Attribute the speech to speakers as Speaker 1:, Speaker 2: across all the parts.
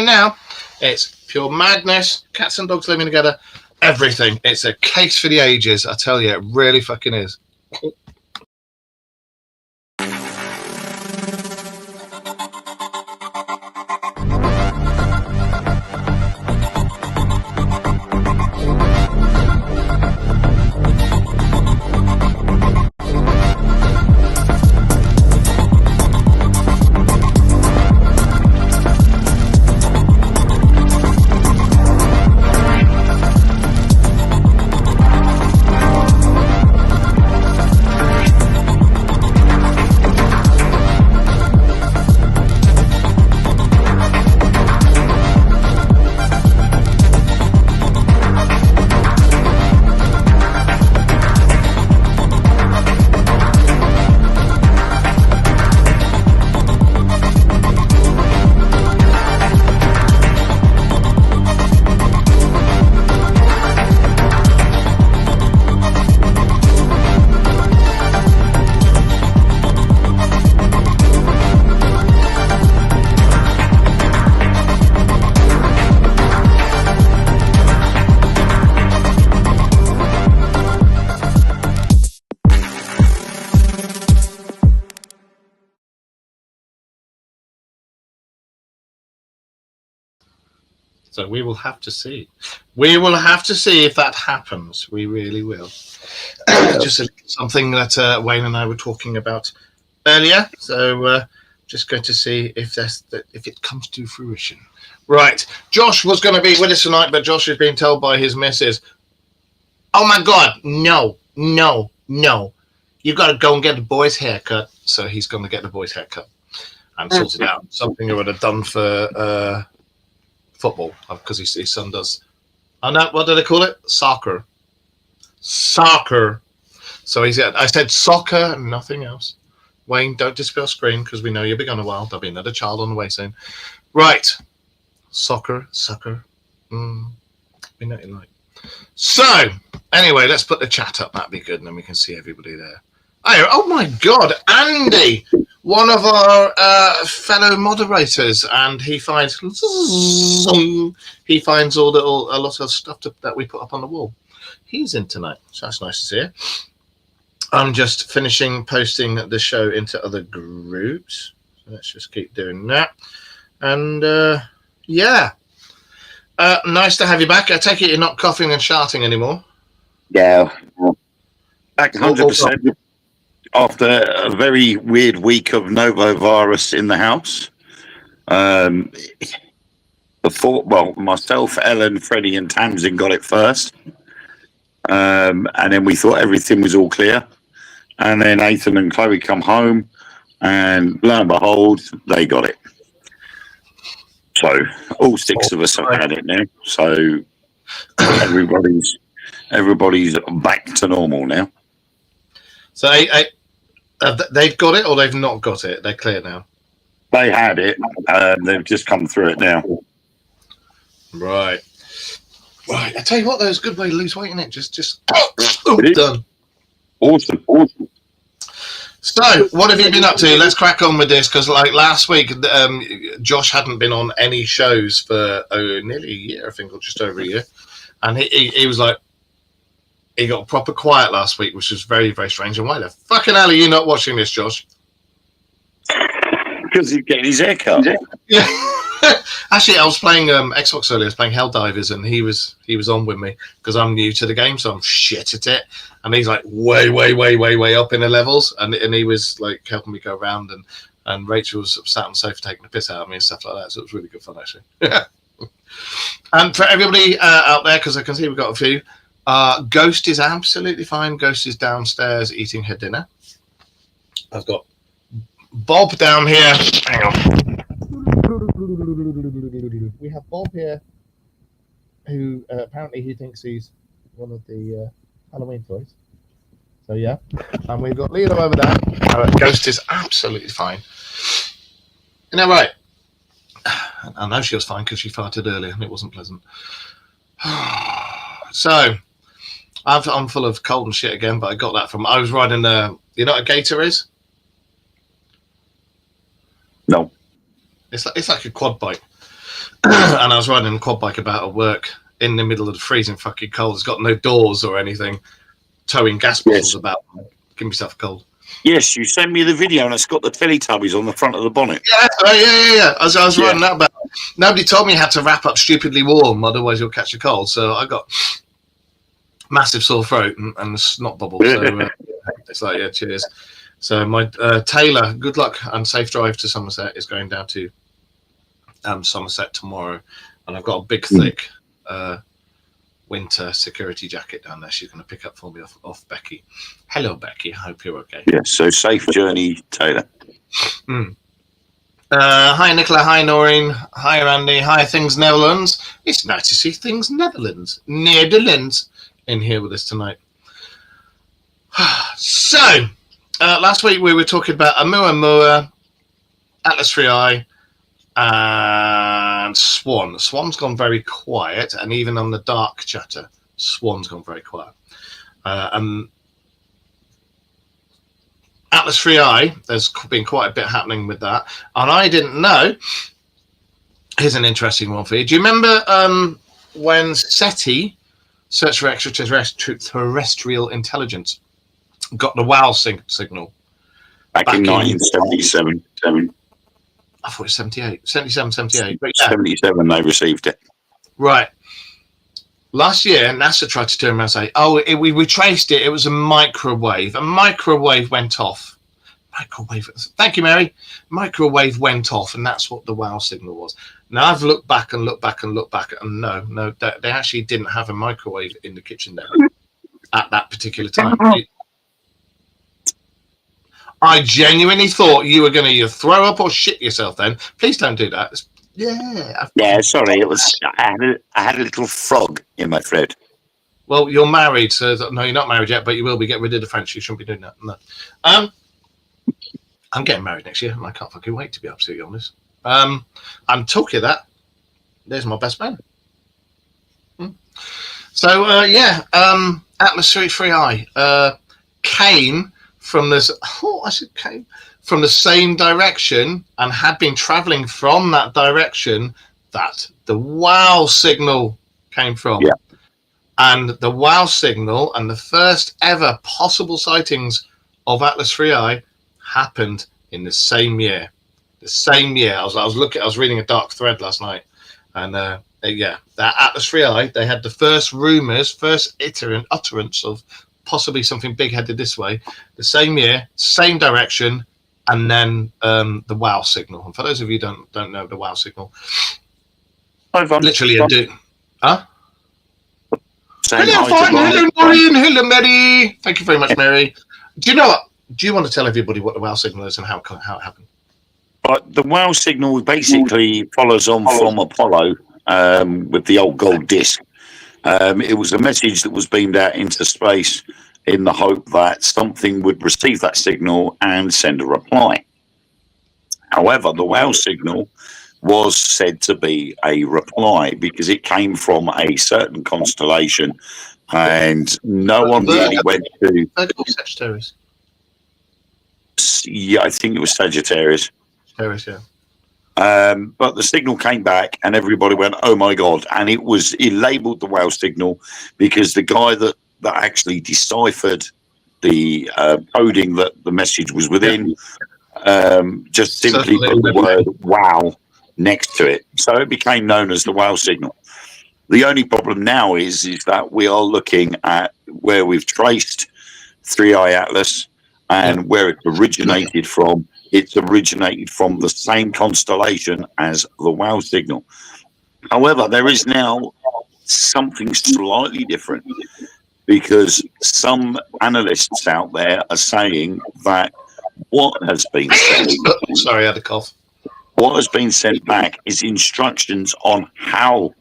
Speaker 1: now. It's pure madness. Cats and dogs living together. Everything. It's a case for the ages. I tell you, it really fucking is. So we will have to see. We will have to see if that happens. We really will. Just something that Wayne and I were talking about earlier. So just going to see if it comes to fruition. Right. Josh was going to be with us tonight, but Josh is being told by his missus, "Oh my God, no. You've got to go and get the boy's haircut." So he's going to get the boy's haircut and sorted out. Something he would have done for football, because his son does. Oh no, what do they call it? Soccer. So I said soccer, nothing else. Wayne, don't disappear screen because we know you'll be gone a while. There'll be another child on the way soon. Right. Soccer. We know you like. So, anyway, let's put the chat up. That'd be good, and then we can see everybody there. Oh my God, Andy, one of our fellow moderators, and he finds a lot of stuff that we put up on the wall. He's in tonight, so that's nice to see. I'm just finishing posting the show into other groups. So let's just keep doing that. And yeah, nice to have you back. I take it you're not coughing and shouting anymore.
Speaker 2: Yeah, back 100%. After a very weird week of novovirus in the house. Myself, Ellen, Freddie and Tamsin got it first. And then we thought everything was all clear. And then Ethan and Chloe come home, and lo and behold, they got it. So all six of us have had it now. So everybody's back to normal now.
Speaker 1: So they've got it or they've not got it? They're clear now.
Speaker 2: They had it. They've just come through it now.
Speaker 1: Right. I tell you what, though, it's a good way to lose weight, isn't it? Just done.
Speaker 2: Awesome.
Speaker 1: So, what have you been up to? Let's crack on with this, because like last week, Josh hadn't been on any shows for nearly a year, I think, or just over a year, and he was like, he got proper quiet last week, which was very, very strange. And why the fucking hell are you not watching this, Josh?
Speaker 2: Because he's getting his hair cut.
Speaker 1: Yeah. Actually, I was playing Xbox earlier. I was playing Helldivers, and he was on with me because I'm new to the game, so I'm shit at it. And he's like way up in the levels, and he was like helping me go around, and Rachel was sat on the sofa taking the piss out of me and stuff like that. So it was really good fun, actually. And for everybody out there, because I can see we've got a few. Ghost is absolutely fine. Ghost is downstairs eating her dinner. I've got Bob down here. Hang on. We have Bob here, who apparently he thinks he's one of the Halloween toys. So yeah, and we've got Lilo over there. Ghost is absolutely fine. You know, right? I know she was fine because she farted earlier and it wasn't pleasant. So. I'm full of cold and shit again, but I got that from. I was riding you know what a gator is?
Speaker 2: No.
Speaker 1: It's like a quad bike. And I was riding a quad bike about at work in the middle of the freezing fucking cold. It's got no doors or anything, towing gas bottles about. Give myself a cold.
Speaker 2: Yes, you sent me the video, and it's got the Teletubbies on the front of the bonnet.
Speaker 1: Yeah. I was riding that about. Nobody told me how to wrap up stupidly warm, otherwise you'll catch a cold. So I got massive sore throat and a snot bubble. So it's like, yeah, cheers. So my Taylor, good luck and safe drive to Somerset, is going down to Somerset tomorrow, and I've got a big thick winter security jacket down there. She's going to pick up for me off Becky. Hello, Becky. I hope you're okay.
Speaker 2: Yeah. So safe journey, Taylor.
Speaker 1: Hi, Nicola. Hi, Noreen. Hi, Randy. Hi, Things Netherlands. It's nice to see Things Netherlands in here with us tonight. So, last week we were talking about omuahmuah, Atlas 3i, and Swan. Swan's gone very quiet, and even on the dark chatter, Swan's gone very quiet. Atlas 3i, there's been quite a bit happening with that, and I didn't know. Here's an interesting one for you. Do you remember when SETI, Search for Extraterrestrial Intelligence, got the WOW signal?
Speaker 2: Back in 1977.
Speaker 1: I thought it was 78. 77, 78. But
Speaker 2: yeah. 77 they received it.
Speaker 1: Right. Last year, NASA tried to turn around and say, we retraced it. It was a microwave. A microwave went off. Microwave. Thank you, Mary. Microwave went off, and that's what the WOW signal was. Now, I've looked back, and no, they actually didn't have a microwave in the kitchen there at that particular time. I genuinely thought you were going to either throw up or shit yourself then. Please don't do that.
Speaker 2: Yeah, sorry. It was. I had a little frog in my throat.
Speaker 1: Well, you're married, so no, you're not married yet, but you will be. Get rid of the French. You shouldn't be doing that. No. I'm getting married next year, and I can't fucking wait, to be absolutely honest. I'm talking that. There's my best man. So Atlas 3i came from this. Came from the same direction and had been traveling from that direction that the WOW signal came from.
Speaker 2: Yeah.
Speaker 1: And the WOW signal and the first ever possible sightings of Atlas 3i happened in the same year. The same year. I was reading a dark thread last night, and that Atlas 3i, they had the first rumors, first utterance of possibly something big headed this way. The same year, same direction. And then the WOW signal. And for those of you who don't know the WOW signal, literally a dude. Huh? Hello, Maureen. Hello, Mary. Thank you very much, Mary. Do you know what? Do you want to tell everybody what the WOW signal is and how it happened?
Speaker 2: But the WOW signal basically follows on from Apollo with the old gold disc. It was a message that was beamed out into space in the hope that something would receive that signal and send a reply. However, the WOW signal was said to be a reply because it came from a certain constellation, and no one really went to.
Speaker 1: Sagittarius.
Speaker 2: Yeah, I think it was Sagittarius.
Speaker 1: Sagittarius, yeah.
Speaker 2: But the signal came back, and everybody went, "Oh my god!" And it labelled the WOW signal because the guy that actually deciphered the coding that the message was within just simply put the word "wow" next to it, so it became known as the WOW signal. The only problem now is that we are looking at where we've traced 3i Atlas and where it originated from. It's originated from the same constellation as the WOW signal. However, there is now something slightly different, because some analysts out there are saying that what has been sent,
Speaker 1: sorry, I had a cough.
Speaker 2: What has been sent back is instructions on how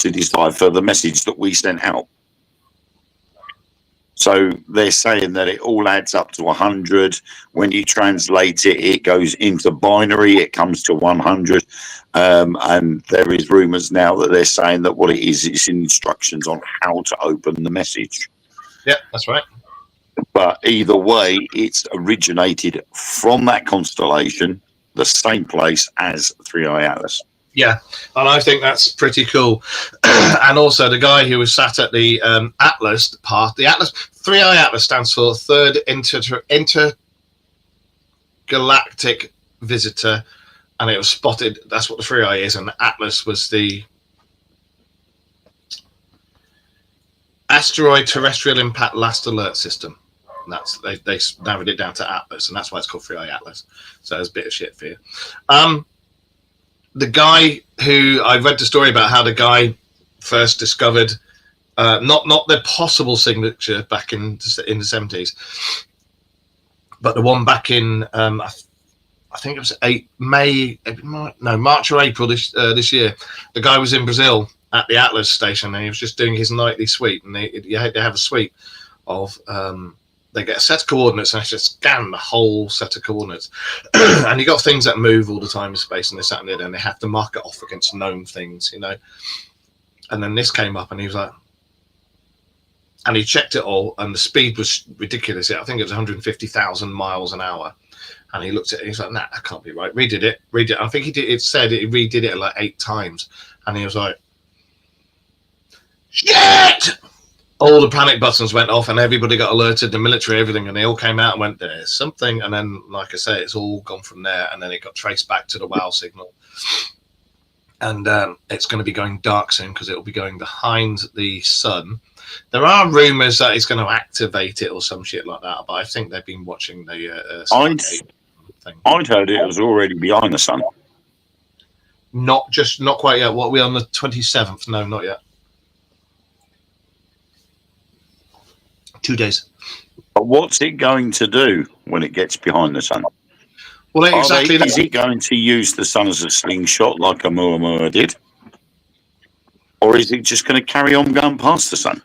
Speaker 2: to decipher the message that we sent out. So they're saying that it all adds up to 100. When you translate it, it goes into binary. It comes to 100. And there is rumours now that they're saying that what it is instructions on how to open the message.
Speaker 1: Yeah, that's right.
Speaker 2: But either way, it's originated from that constellation, the same place as 3i Atlas.
Speaker 1: Yeah, and I think that's pretty cool. And also, the guy who was sat at the Atlas part, the Atlas 3i Atlas stands for Third Intergalactic Visitor, and it was spotted. That's what the 3i is, and the Atlas was the Asteroid Terrestrial Impact Last Alert System. And that's they narrowed it down to Atlas, and that's why it's called 3i Atlas. So it's a bit of shit for you. The guy who I read the story about how the guy first discovered not the possible signature back in the 70s, but the one back in I think it was March or April this year. The guy was in Brazil at the Atlas station, and he was just doing his nightly sweep, and they have a sweep of they get a set of coordinates and actually scan the whole set of coordinates. And you got things that move all the time in space and this, that, and the other, and they have to mark it off against known things, you know. And then this came up, and he was like, and he checked it all, and the speed was ridiculous. I think it was 150,000 miles an hour. And he looked at it, he's like, nah, that can't be right. Read it. I think he redid it like 8 times. And he was like, shit! All the panic buttons went off, and everybody got alerted, the military, everything, and they all came out and went, there's something. And then, like I say, it's all gone from there, and then it got traced back to the WOW signal. And it's going to be going dark soon because it will be going behind the sun. There are rumors that it's going to activate it or some shit like that, but I think they've been watching the thing.
Speaker 2: I'd heard it was already behind the sun.
Speaker 1: Not quite yet. What are we on the 27th? No, not yet. 2 days.
Speaker 2: But what's it going to do when it gets behind the sun?
Speaker 1: Well, exactly.
Speaker 2: Is it going to use the sun as a slingshot like omuahmuah did? Or is it just going to carry on going past the sun?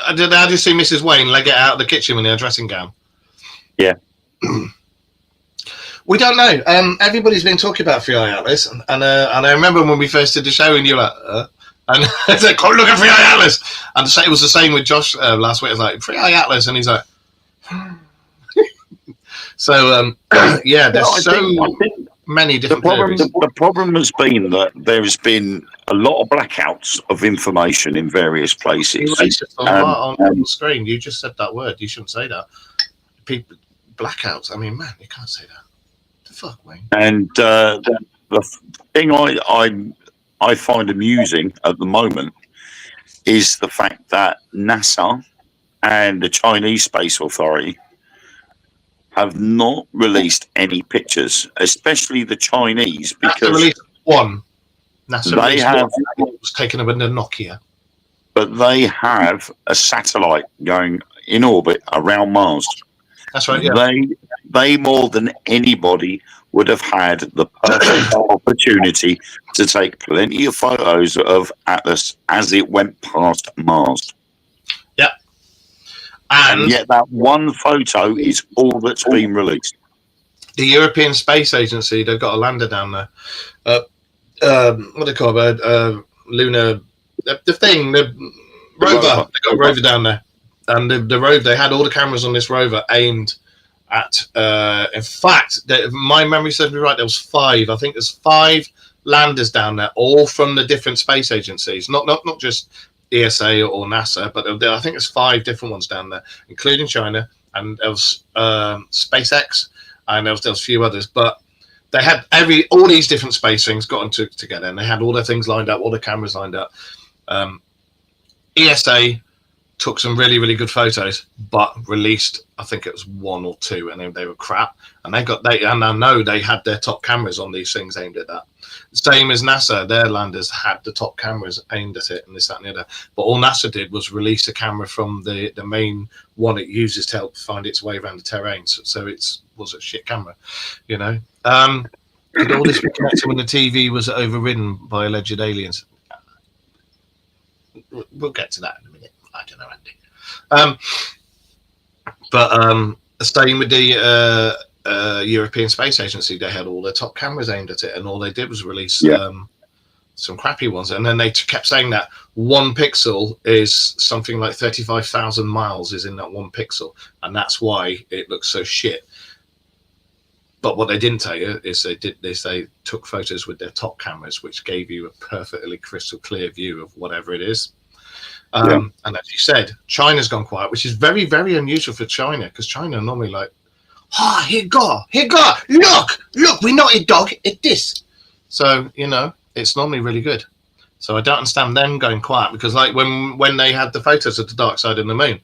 Speaker 1: How did you see Mrs. Wayne leg it out of the kitchen in her dressing gown?
Speaker 2: Yeah.
Speaker 1: We don't know. Everybody's been talking about 3i Atlas, and I remember when we first did the show, and you were like, and it's like, come look at 3i Atlas. And it was the same with Josh last week. It was like, 3i Atlas, and he's like, so yeah, there's many different theories.
Speaker 2: The problem has been that there has been a lot of blackouts of information in various places.
Speaker 1: On the screen, you just said that word. You shouldn't say that. People blackouts. I mean, man, you can't say that. The fuck, Wayne.
Speaker 2: And the thing I find amusing at the moment is the fact that NASA and the Chinese Space Authority have not released any pictures, especially the Chinese, because
Speaker 1: NASA released one. NASA was taken up under Nokia.
Speaker 2: But they have a satellite going in orbit around Mars.
Speaker 1: That's right. Yeah.
Speaker 2: They more than anybody would have had the perfect opportunity to take plenty of photos of Atlas as it went past Mars.
Speaker 1: Yeah.
Speaker 2: And yet that one photo is all that's been released.
Speaker 1: The European Space Agency, they've got a lander down there. What do they call it? Lunar, the thing, the rover. They got a rover down there, and the rover. They had all the cameras on this rover aimed at. In fact, my memory serves me right. There was 5. I think there's 5 landers down there, all from the different space agencies. Not just ESA or NASA, but I think there's 5 different ones down there, including China, and there was SpaceX, and there was a few others, but. They had all these different space things got together, and they had all their things lined up, all the cameras lined up. ESA took some really, really good photos, but released, I think it was 1 or 2, and they were crap. And and I know they had their top cameras on these things aimed at that. Same as NASA, their landers had the top cameras aimed at it, and this, that, and the other. But all NASA did was release a camera from the main one it uses to help find its way around the terrain. So it was a shit camera, you know. Did all this be connected when the TV was overridden by alleged aliens? We'll get to that in a minute. I don't know, Andy. But staying with the European Space Agency, they had all their top cameras aimed at it, and all they did was release some crappy ones. And then they kept saying that 1 pixel is something like 35,000 miles is in that 1 pixel, and that's why it looks so shit. But what they didn't tell you is they took photos with their top cameras, which gave you a perfectly crystal clear view of whatever it is. And as you said, China's gone quiet, which is very, very unusual for China, because China are normally like, here go, look, we know it, dog, it this. So, it's normally really good. So I don't understand them going quiet, because like when they had the photos of the dark side of the moon,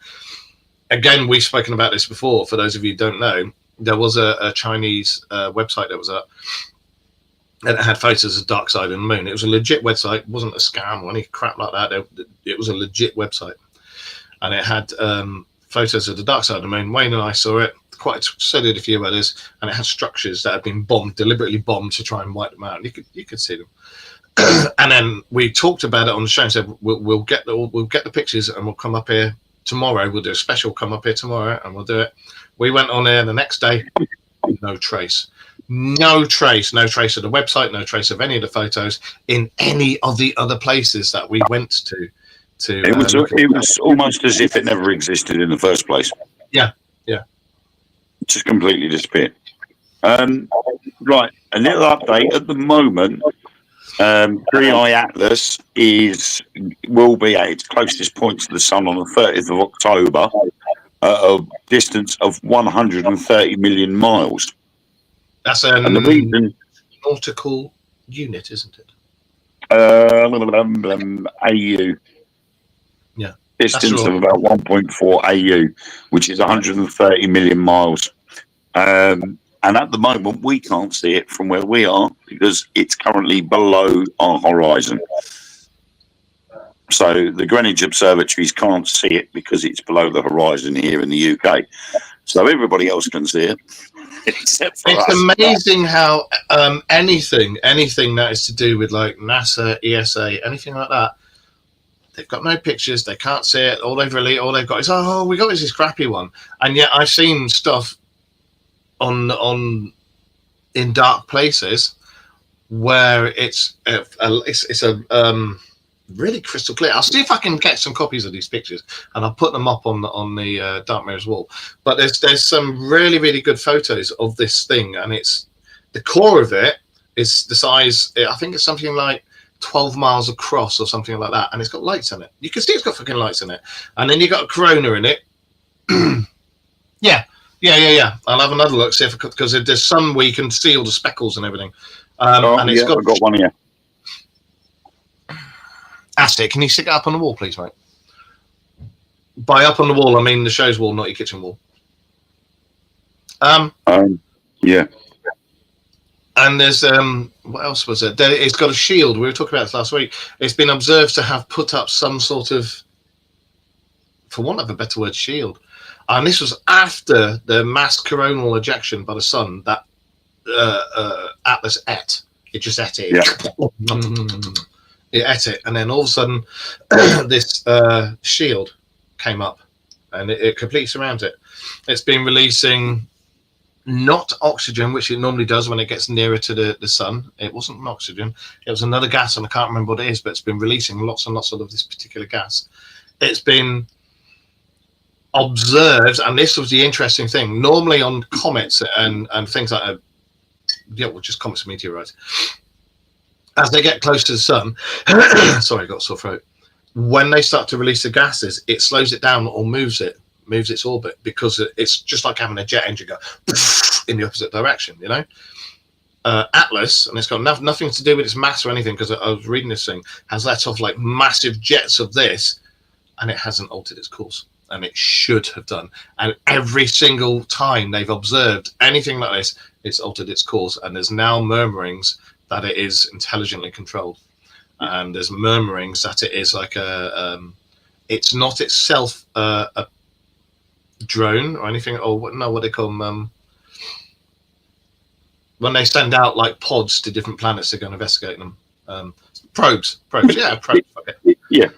Speaker 1: again, we've spoken about this before, for those of you who don't know, there was a Chinese website that was up, and it had photos of the dark side of the moon. It was a legit website. It wasn't a scam or any crap like that. It was a legit website. And it had photos of the dark side of the moon. Wayne and I saw it. Quite so did a few others. And it had structures that had been deliberately bombed to try and wipe them out. You could see them. And then we talked about it on the show and said, we'll get the pictures and we'll come up here tomorrow. We'll do a special, come up here tomorrow, and we'll do it. We went on there the next day. No trace of the website, no trace of any of the photos in any of the other places that we went to.
Speaker 2: It was almost as if it never existed in the first place.
Speaker 1: Yeah.
Speaker 2: Just completely disappeared. Right, a little update at the moment. Three Eye Atlas will be at its closest point to the sun on the 30th of October at a distance of 130 million miles.
Speaker 1: That's a nautical unit, isn't it?
Speaker 2: AU.
Speaker 1: Yeah.
Speaker 2: Distance of about 1.4 AU, which is 130 million miles. And at the moment, we can't see it from where we are because it's currently below our horizon. So the Greenwich observatories can't see it because it's below the horizon here in the UK. So everybody else can see it, except for us.
Speaker 1: It's amazing how anything that is to do with like NASA, ESA, anything like that, they've got no pictures. They can't see it. All they've got is, we got this crappy one. And yet I've seen stuff in dark places where it's really crystal clear. I'll see if I can get some copies of these pictures and I'll put them up on the Dark Mirrors wall. But there's some really, really good photos of this thing, and it's the core of it is the size. I think it's something like 12 miles across or something like that, and it's got lights in it. You can see it's got fucking lights in it, and then you got a corona in it. Yeah. I'll have another look, see if because there's some where you can see all the speckles and everything. And it's
Speaker 2: I've got one here.
Speaker 1: That's it. Can you stick it up on the wall, please, mate? By up on the wall, I mean the show's wall, not your kitchen wall.
Speaker 2: Yeah.
Speaker 1: And there's what else was it? It's got a shield. We were talking about this last week. It's been observed to have put up some sort of, for want of a better word, shield. And this was after the mass coronal ejection by the sun that Atlas ate. It just ate it.
Speaker 2: Yeah.
Speaker 1: It ate it, and then all of a sudden, this shield came up, and it completely surrounds it. It's been releasing not oxygen, which it normally does when it gets nearer to the sun. It wasn't oxygen; it was another gas, and I can't remember what it is. But it's been releasing lots and lots of this particular gas. It's been observed, and this was the interesting thing. Normally, on comets and things like just comets and meteorites. As they get close to the sun, sorry, I got a sore throat. When they start to release the gases, it slows it down or moves its orbit, because it's just like having a jet engine go in the opposite direction, Atlas, and it's got nothing to do with its mass or anything, because I was reading this thing, has let off like massive jets of this, and it hasn't altered its course, and it should have done. And every single time they've observed anything like this, it's altered its course, and there's now murmurings that it is intelligently controlled, and there's murmurings that it is like it's not itself a drone or anything, or what they call them, when they send out like pods to different planets to go and investigate them, probes, yeah, probes. Okay.
Speaker 2: Yeah.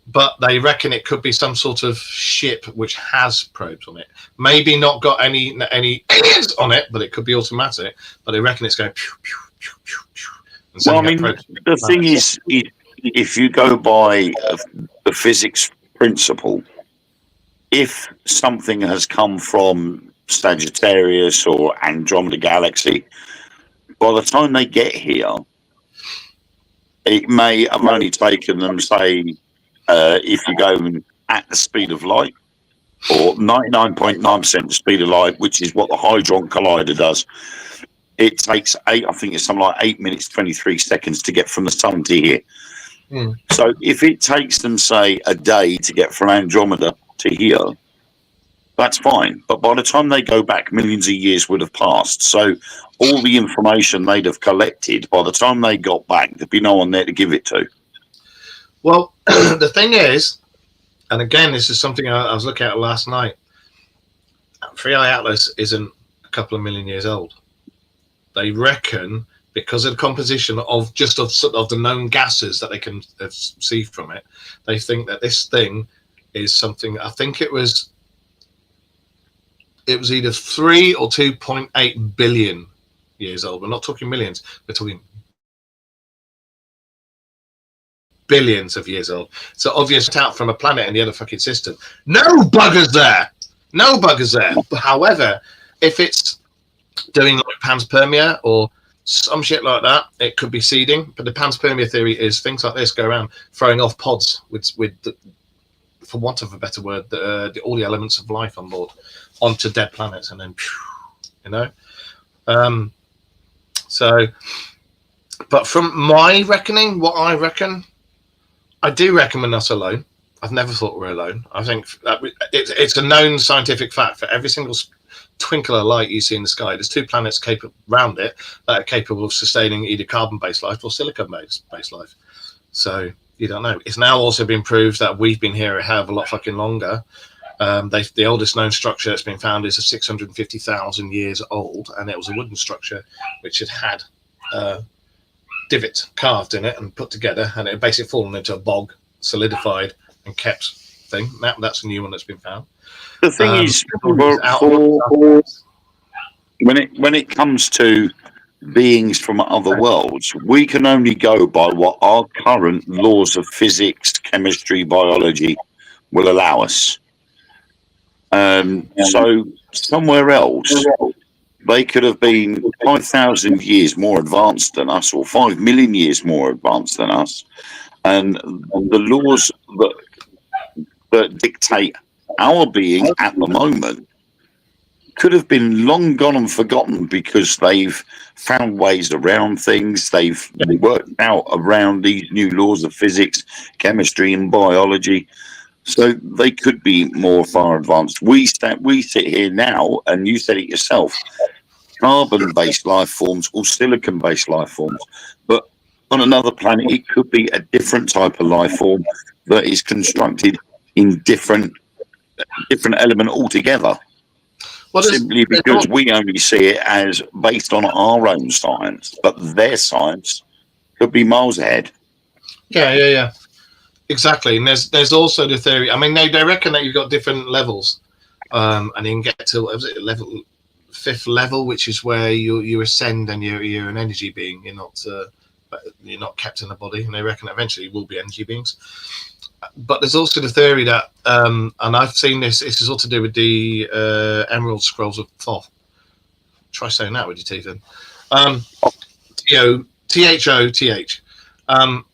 Speaker 1: But they reckon it could be some sort of ship which has probes on it. Maybe not got any aliens on it, but it could be automatic. But they reckon it's going pew, pew, pew, pew, pew.
Speaker 2: Well, I mean, the thing is, if you go by the physics principle, if something has come from Sagittarius or Andromeda Galaxy, by the time they get here, it may have only taken them, say, if you go at the speed of light, or 99.9% the speed of light, which is what the Hadron Collider does. It takes I think it's something like 8 minutes, 23 seconds to get from the sun to here. So if it takes them, say, a day to get from Andromeda to here, that's fine. But by the time they go back, millions of years would have passed. So all the information they'd have collected, by the time they got back, there'd be no one there to give it to.
Speaker 1: Well, the thing is, and again, this is something I was looking at last night. Three Eye Atlas isn't a couple of million years old. They reckon, because of the composition of the known gases that they can see from it, they think that this thing is something. I think it was either 3 or 2.8 billion years old. We're not talking millions. We're talking billions of years old. So obviously out from a planet in the other fucking system. No buggers there. No buggers there. However, if it's doing like panspermia or some shit like that, it could be seeding. But the panspermia theory is things like this go around throwing off pods with for want of a better word, all the elements of life on board onto dead planets, and then, you know. So, but from my reckoning, what I reckon, I do reckon we're not alone. I've never thought we're alone. I think that it's a known scientific fact for every single twinkle of light you see in the sky, there's two planets capable around it that are capable of sustaining either carbon-based life or silicon-based life. So you don't know. It's now also been proved that we've been here a hell of a lot fucking longer. The oldest known structure that's been found is 650,000 years old, and it was a wooden structure which had divots carved in it and put together, and it had basically fallen into a bog, solidified, and kept thing. That's a new one that's been found.
Speaker 2: The thing is, when it comes to beings from other worlds, we can only go by what our current laws of physics, chemistry, biology will allow us. So somewhere else, they could have been 5,000 years more advanced than us, or 5 million years more advanced than us, and the laws that dictate our being at the moment could have been long gone and forgotten, because they've found ways around things. They've worked out around these new laws of physics, chemistry, and biology. So they could be more far advanced. We sit here now, and you said it yourself, carbon-based life forms or silicon-based life forms. But on another planet, it could be a different type of life form that is constructed in different element altogether. Well, simply because we only see it as based on our own science, but their science could be miles ahead.
Speaker 1: Yeah. Exactly. And there's also the theory. I mean, they reckon that you've got different levels, and you can get to fifth level, which is where you ascend and you're an energy being. You're not kept in a body, and they reckon eventually you will be energy beings. But there's also the theory that, and I've seen this. This is all to do with the Emerald Scrolls of Thoth. Try saying that with your teeth in. Thoth.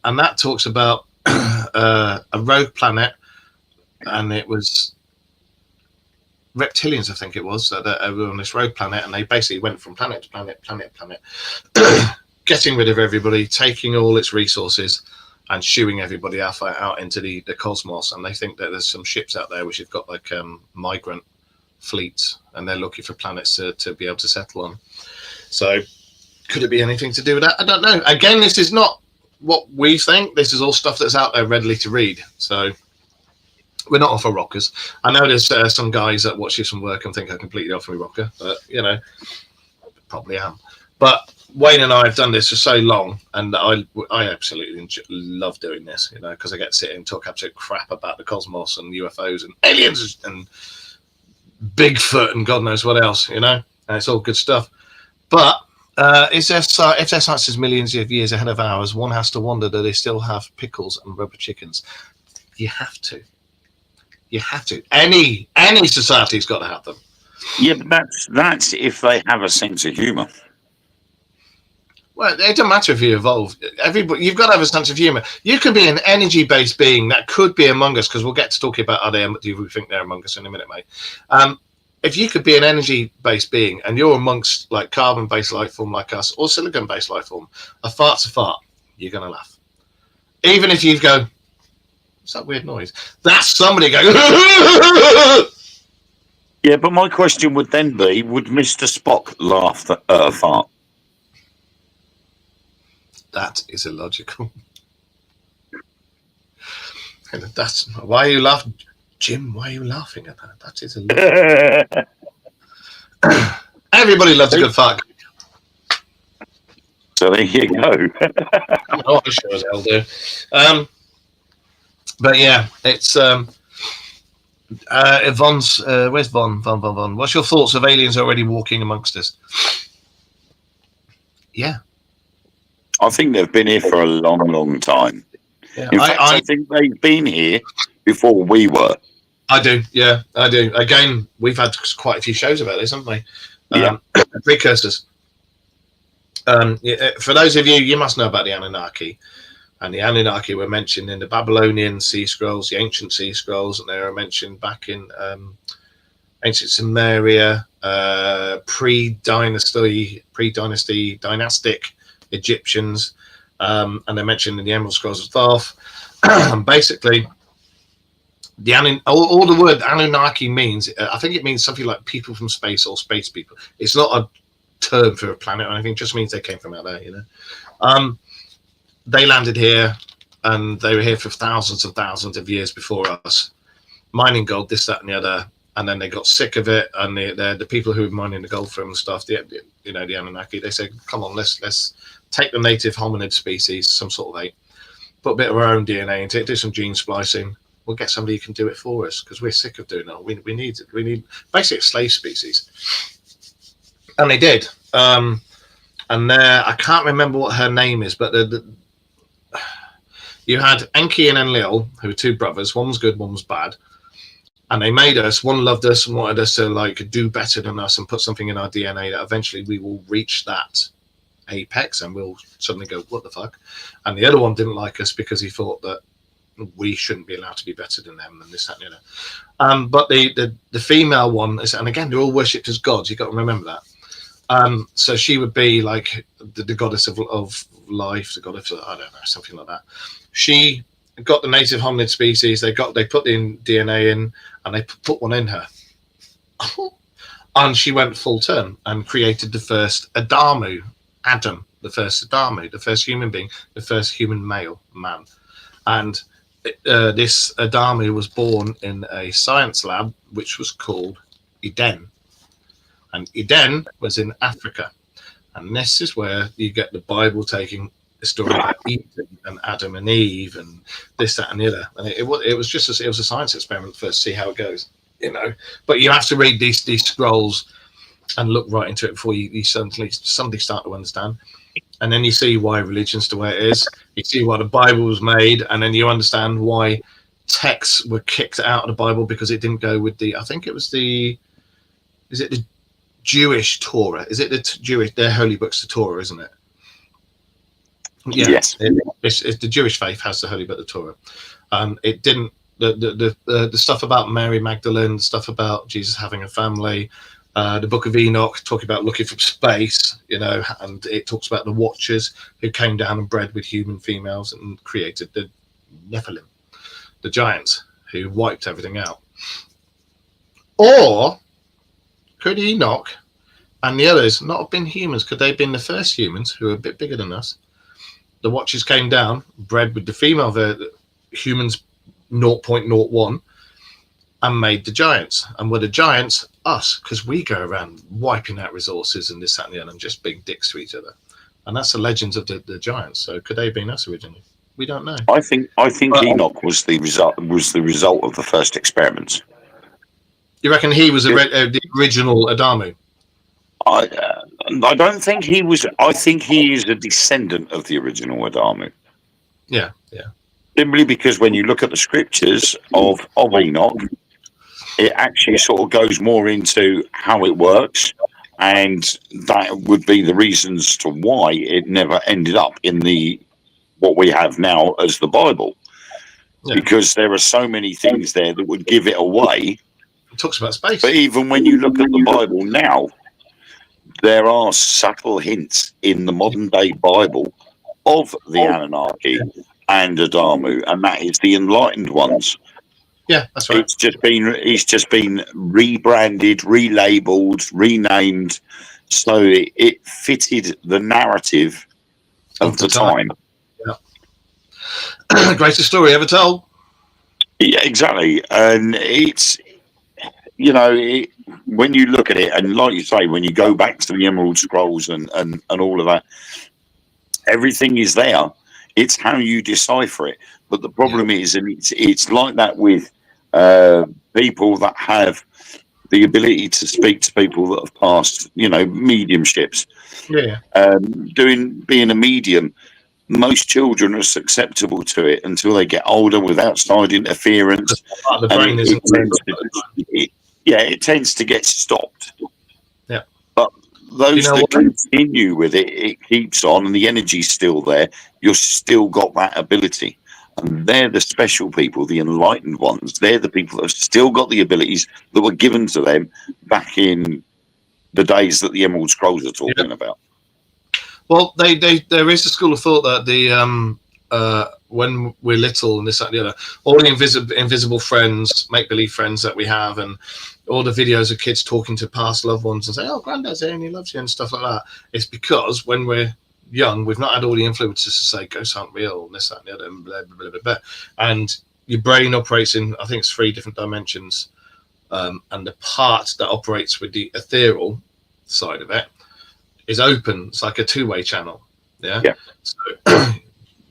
Speaker 1: And that talks about a rogue planet, and it was reptilians, I think it was, that were on this rogue planet, and they basically went from planet to planet, getting rid of everybody, taking all its resources, and shooing everybody out into the cosmos. And they think that there's some ships out there which have got like migrant fleets, and they're looking for planets to be able to settle on. So could it be anything to do with that? I don't know. Again, this is not what we think. This is all stuff that's out there readily to read. So we're not off our rockers. I know there's some guys that watch this from work and think I'm completely off my rocker, but probably am. But Wayne and I have done this for so long, and I absolutely love doing this, because I get to sit and talk absolute crap about the cosmos and UFOs and aliens and Bigfoot and God knows what else, and it's all good stuff. But if their science is millions of years ahead of ours, one has to wonder, do they still have pickles and rubber chickens? You have to. Any society's got to have them.
Speaker 2: Yeah, but that's if they have a sense of humour.
Speaker 1: Well, it doesn't matter if you evolve. Everybody, you've got to have a sense of humor. You could be an energy-based being that could be among us, because we'll get to talking about do we think they're among us in a minute, mate. If you could be an energy-based being and you're amongst like carbon-based life form like us or silicon-based life form, a fart's a fart. You're gonna laugh, even if you go, "What's that weird noise?" That's somebody going.
Speaker 2: Yeah, but my question would then be: would Mr. Spock laugh at a fart?
Speaker 1: That is illogical. That's why are you laughing, Jim? Why are you laughing at that? That is illogical. Everybody loves a good fart.
Speaker 2: So there you go.
Speaker 1: Oh, I sure as hell do. But yeah, it's Yvonne's. Where's Von? What's your thoughts of aliens already walking amongst us? Yeah,
Speaker 2: I think they've been here for a long, long time.
Speaker 1: yeah.
Speaker 2: In fact, I think they've been here before we were.
Speaker 1: I do. Yeah, I do. Again, we've had quite a few shows about this, haven't we?
Speaker 2: Yeah.
Speaker 1: Precursors. For those of you, you must know about the Anunnaki. And the Anunnaki were mentioned in the Babylonian sea scrolls, the ancient sea scrolls, and they were mentioned back in ancient Sumeria, pre-dynastic Egyptians, and they're mentioned in the Emerald Scrolls of Thoth. Basically, all the word Anunnaki means, I think it means something like people from space or space people. It's not a term for a planet or anything; it just means they came from out there, They landed here, and they were here for thousands of years before us, mining gold, this, that, and the other. And then they got sick of it, and the people who were mining the gold for them and stuff, the Anunnaki, they said, "Come on, let's take the native hominid species, some sort of ape, put a bit of our own DNA into it, do some gene splicing. We'll get somebody who can do it for us because we're sick of doing it. We need it. We need basically a slave species." And they did. And I can't remember what her name is, but you had Enki and Enlil, who were two brothers. One was good, one was bad. And they made us. One loved us and wanted us to like do better than us and put something in our DNA that eventually we will reach that apex and we'll suddenly go, "What the fuck?" And the other one didn't like us because he thought that we shouldn't be allowed to be better than them and this, that, and the other. But the female one is, and again, they're all worshipped as gods. You've got to remember that. So she would be like the goddess of life, the goddess of, I don't know, something like that. She got the native hominid species. They put the DNA in, and they put one in her, and she went full term and created the first Adam, the first human being, the first human male man. And this Adamu was born in a science lab which was called Eden. And Eden was in Africa. And this is where you get the Bible taking a story about Eden and Adam and Eve and this, that, and the other. And it was just it was a science experiment first, see how it goes, But you have to read these scrolls and look right into it before you suddenly start to understand. And then you see why religion's the way it is. You see why the Bible was made, and then you understand why texts were kicked out of the Bible because it didn't go with I think it was is it the Jewish Torah? Is it the Jewish, their holy books, the Torah, isn't it? Yeah,
Speaker 2: yes.
Speaker 1: It's the Jewish faith has the holy book, the Torah. It didn't, the stuff about Mary Magdalene, the stuff about Jesus having a family, the book of Enoch talking about looking from space, and it talks about the Watchers who came down and bred with human females and created the Nephilim, the giants who wiped everything out. Or could Enoch and the others not have been humans? Could they have been the first humans who were a bit bigger than us? The Watchers came down, bred with the female the humans 0.01, and made the giants. And were the giants us? Because we go around wiping out resources and this, that, and the other, and just being dicks to each other. And that's the legends of the giants. So could they have been us originally? We don't know.
Speaker 2: I think Enoch was the result of the first experiments.
Speaker 1: You reckon he was the original Adamu?
Speaker 2: I don't think he was. I think he is a descendant of the original Adamu.
Speaker 1: Yeah.
Speaker 2: Simply because when you look at the scriptures of Enoch, it actually sort of goes more into how it works, and that would be the reasons to why it never ended up in the what we have now as the Bible, because there are so many things there that would give it away.
Speaker 1: It talks about space.
Speaker 2: But even when you look at the Bible now, there are subtle hints in the modern day Bible of the Anunnaki and Adamu, and that is the enlightened ones.
Speaker 1: Yeah, that's right.
Speaker 2: It's just been rebranded, relabeled, renamed, so it fitted the narrative of the time.
Speaker 1: Yeah. Greatest story ever told.
Speaker 2: Yeah, exactly. And it's, when you look at it, and like you say, when you go back to the Emerald Scrolls and all of that, everything is there. It's how you decipher it. But the problem is, and it's like that with people that have the ability to speak to people that have passed, mediumships.
Speaker 1: Yeah.
Speaker 2: Being a medium, most children are susceptible to it until they get older with outside interference.
Speaker 1: The brain isn't.
Speaker 2: It tends to get stopped.
Speaker 1: Yeah.
Speaker 2: But those that continue with it, it keeps on, and the energy's still there. You've still got that ability. And they're the special people, the enlightened ones. They're the people that have still got the abilities that were given to them back in the days that the Emerald Scrolls are talking about.
Speaker 1: Well, there is a school of thought that when we're little and this, that, and the other, all the invisible friends, make-believe friends that we have, and all the videos of kids talking to past loved ones and say, "Oh, Granddad's here and he loves you," and stuff like that. It's because when we're young, we've not had all the influences to say ghosts aren't real, and this, that, and the other, and blah, blah, blah, blah, blah. And your brain operates in, I think it's 3 different dimensions, and the part that operates with the ethereal side of it is open. It's like a 2-way channel. Yeah. So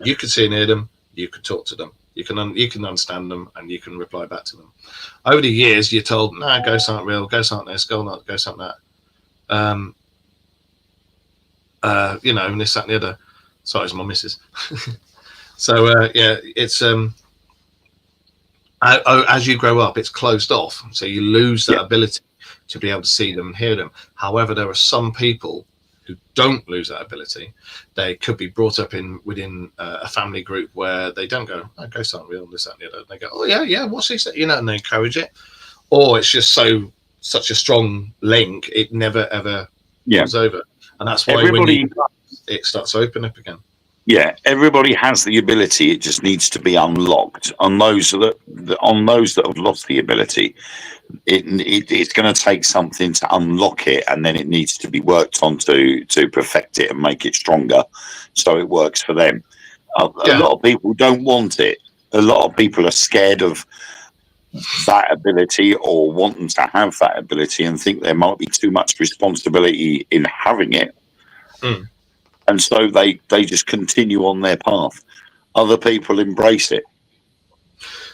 Speaker 1: you can see and hear them, you can talk to them, you can understand them, and you can reply back to them. Over the years, you're told, "No, ghosts aren't real. Ghosts aren't this. Ghosts aren't that." And this, that, and the other. Sorry, it's my missus. So it's as you grow up, it's closed off, so you lose that ability to be able to see them and hear them. However, there are some people who don't lose that ability. They could be brought up within a family group where they don't go, "Oh, ghosts aren't real," this, that, and the other. They go, "Oh yeah, what's this?" And they encourage it. Or it's just such a strong link, it never ever goes over. And that's why it starts to open up again.
Speaker 2: Yeah, everybody has the ability. It just needs to be unlocked. On those that have lost the ability, it's going to take something to unlock it, and then it needs to be worked on to perfect it and make it stronger, so it works for them. A lot of people don't want it. A lot of people are scared of that ability or wanting to have that ability and think there might be too much responsibility in having it. And so they just continue on their path. Other people embrace it.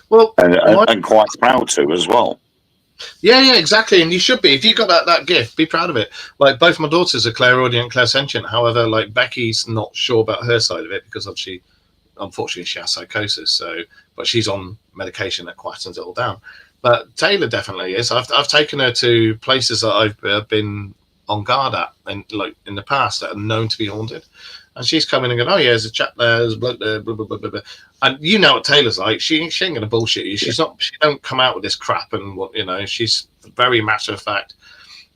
Speaker 1: Well,
Speaker 2: and quite proud to as well.
Speaker 1: Yeah, exactly. And you should be. If you got that gift, be proud of it. Like, both my daughters are clairaudient, clairsentient. However, like, Becky's not sure about her side of it because unfortunately she has psychosis. But she's on medication that quietens it all down. But Taylor definitely is. I've taken her to places that I've been on guard at, and like in the past, that are known to be haunted. And she's coming and going, "Oh yeah, there's a chap there, there's a bloke there, blah, blah, blah, blah, blah." And you know what Taylor's like. She ain't gonna bullshit you. She don't come out with this crap and what, she's very matter of fact.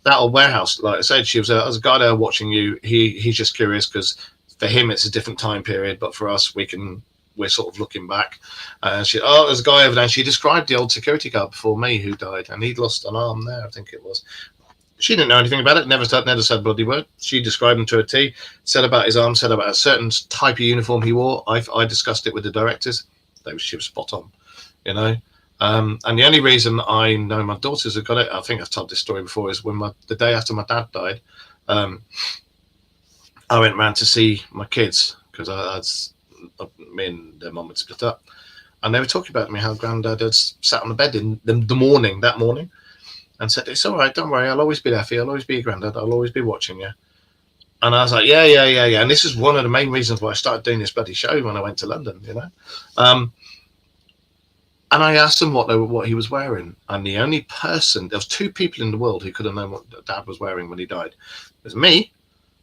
Speaker 1: That old warehouse, like I said, there's a guy there watching you. He's just curious because for him it's a different time period, but for us we're sort of looking back. There's a guy over there. And she described the old security guard before me who died, and he'd lost an arm there, I think it was. She didn't know anything about it, never said a bloody word. She described him to a T, said about his arm, said about a certain type of uniform he wore. I discussed it with the directors. She was spot on, And the only reason I know my daughters have got it, I think I've told this story before, is when the day after my dad died, I went round to see my kids because me and their mum had split up. And they were talking about me, how Granddad had sat on the bed in that morning, and said, "It's all right, don't worry, I'll always be there for you, I'll always be your granddad, I'll always be watching you." And I was like, yeah. And this is one of the main reasons why I started doing this bloody show when I went to London, And I asked them what he was wearing, and the only person, there was two people in the world who could have known what Dad was wearing when he died. It was me,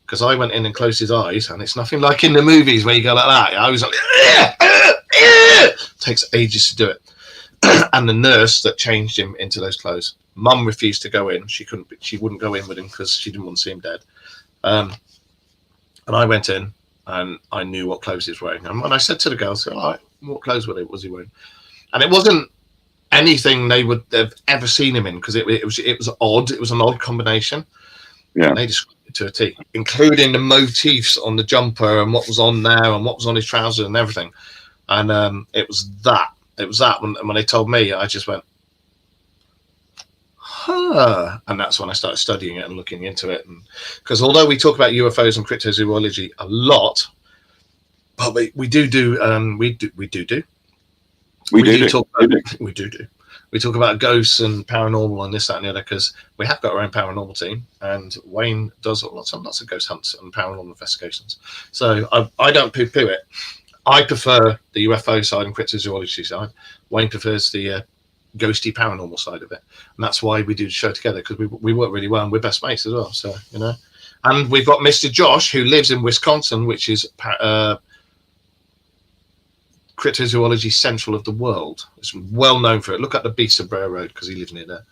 Speaker 1: because I went in and closed his eyes, and it's nothing like in the movies where you go like that. I was like, it takes ages to do it. And the nurse that changed him into those clothes. Mum refused to go in. She wouldn't go in with him because she didn't want to see him dead. And I went in, and I knew what clothes he was wearing. And when I said to the girls, all right, what clothes was he wearing? And it wasn't anything they would have ever seen him in, because it was odd. It was an odd combination.
Speaker 2: Yeah.
Speaker 1: And they described it to a T, including the motifs on the jumper and what was on there and what was on his trousers and everything. And it was that. It was that when they told me, I just went, huh. And that's when I started studying it and looking into it. And because although we talk about UFOs and cryptozoology a lot, but we do talk about ghosts and paranormal and this, that, and the other, because we have got our own paranormal team, and Wayne does lots of ghost hunts and paranormal investigations. So I don't poo-poo it. I prefer the UFO side and cryptozoology side. Wayne prefers the ghosty paranormal side of it, and that's why we do the show together, because we work really well, and we're best mates as well. So and we've got Mr. Josh, who lives in Wisconsin, which is cryptozoology central of the world. It's well known for it. Look at the Beast of Brer Road, because he lives near there.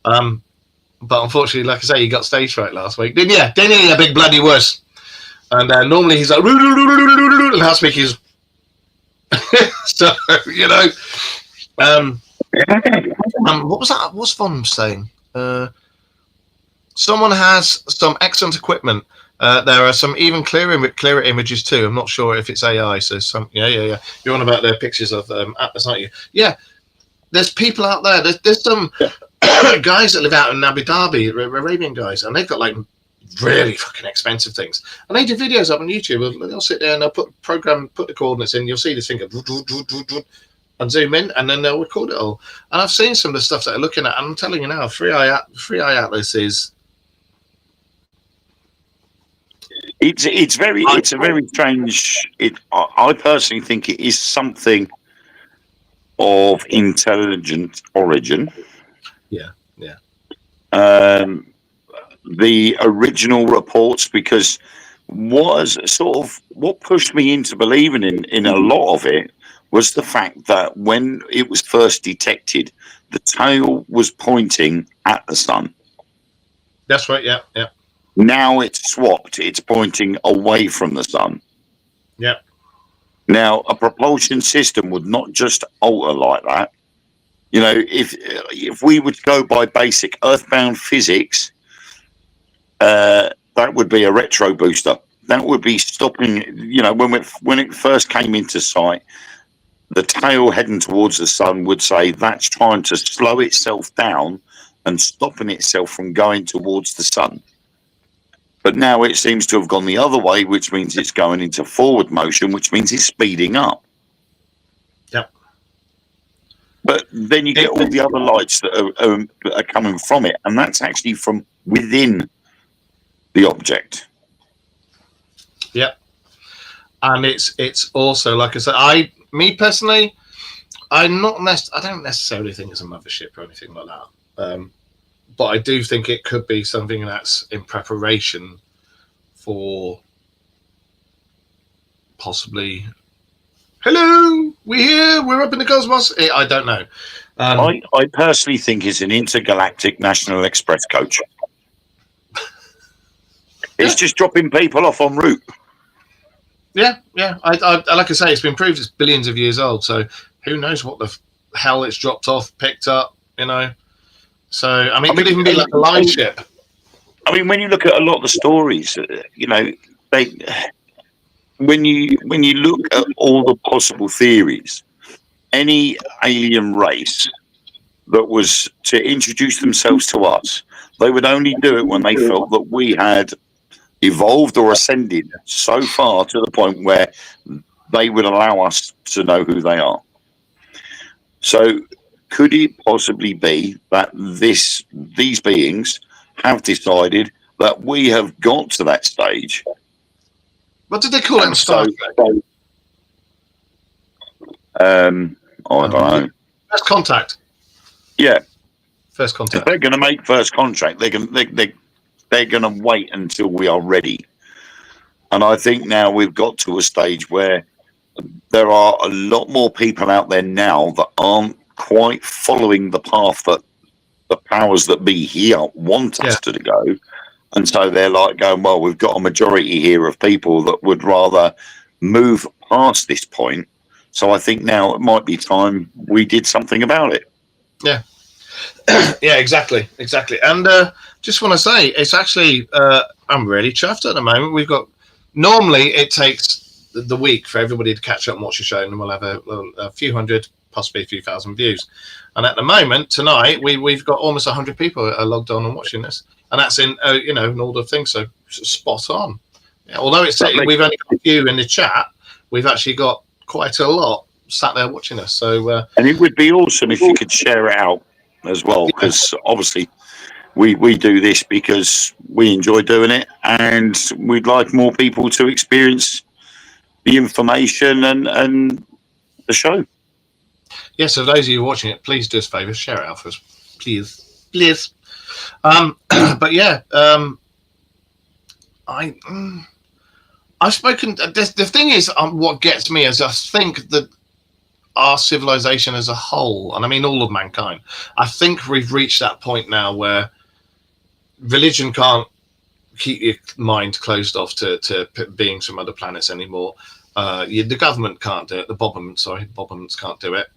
Speaker 1: But unfortunately, like I say, he got stage fright last week, didn't you? Didn't he, a big bloody wuss? And normally he's like, and last week he's so what was that? What's Von saying? Someone has some excellent equipment. There are some even clearer images too. I'm not sure if it's AI. So yeah. You're on about the pictures of Atlas, aren't you? Yeah. There's people out there. There's some guys that live out in Abu Dhabi, Arabian guys, and they've got like really fucking expensive things, and they do videos up on YouTube. They'll sit there and they'll put the coordinates in. You'll see this thing and zoom in, and then they'll record it all. And I've seen some of the stuff that they're looking at, and I'm telling you now, Free Eye Atlas is.
Speaker 2: It's a very strange. I personally think it is something of intelligent origin.
Speaker 1: Yeah.
Speaker 2: The original reports, because what pushed me into believing in a lot of it was the fact that when it was first detected, the tail was pointing at the sun.
Speaker 1: That's right. Yeah.
Speaker 2: Now it's swapped. It's pointing away from the sun.
Speaker 1: Yeah.
Speaker 2: Now, a propulsion system would not just alter like that. If we would go by basic earthbound physics, that would be a retro booster. That would be stopping. When it first came into sight, the tail heading towards the sun would say that's trying to slow itself down and stopping itself from going towards the sun. But now it seems to have gone the other way, which means it's going into forward motion, which means it's speeding up.
Speaker 1: Yep.
Speaker 2: But then you get all the other lights that are coming from it, and that's actually from within the object.
Speaker 1: Yep. And it's also, like I said, me personally, I don't necessarily think it's a mothership or anything like that. But I do think it could be something that's in preparation for possibly, hello, we're here, we're up in the cosmos. I don't know.
Speaker 2: I personally think it's an intergalactic National Express coach. It's just dropping people off en route.
Speaker 1: Yeah. I like I say, it's been proved it's billions of years old. So who knows what the hell it's dropped off, picked up, So it could even be like a live ship.
Speaker 2: When you look at a lot of the stories, when you look at all the possible theories, any alien race that was to introduce themselves to us, they would only do it when they felt that we had evolved or ascended so far to the point where they would allow us to know who they are. So could it possibly be that these beings have decided that we have got to that stage?
Speaker 1: What did they call it?
Speaker 2: I don't know.
Speaker 1: First contact.
Speaker 2: Yeah,
Speaker 1: First
Speaker 2: if
Speaker 1: contact.
Speaker 2: they're going to make first contact, they're going to wait until we are ready. And I think now we've got to a stage where there are a lot more people out there now that aren't quite following the path that the powers that be here want us to go. And so they're like going, well, we've got a majority here of people that would rather move past this point. So I think now it might be time we did something about it.
Speaker 1: Yeah. Yeah, exactly. And just want to say, it's actually, I'm really chuffed at the moment. We've got, normally it takes the week for everybody to catch up and watch the show, and we'll have a few hundred, possibly a few thousand views. And at the moment, tonight, we've got almost 100 people are logged on and watching this. And that's in, in all the things, so spot on. Yeah, although we've only got a few in the chat, we've actually got quite a lot sat there watching us. So,
Speaker 2: and it would be awesome if you could share it out as well, because obviously we do this because we enjoy doing it, and we'd like more people to experience the information and the show.
Speaker 1: Yeah, so those of you watching it, please do us a favour, share it out for us, please. But yeah, I've spoken. The thing is, what gets me is I think that our civilization as a whole, and I mean all of mankind, I think we've reached that point now where religion can't keep your mind closed off to beings from other planets anymore. The government can't do it. The Bobberments can't do it.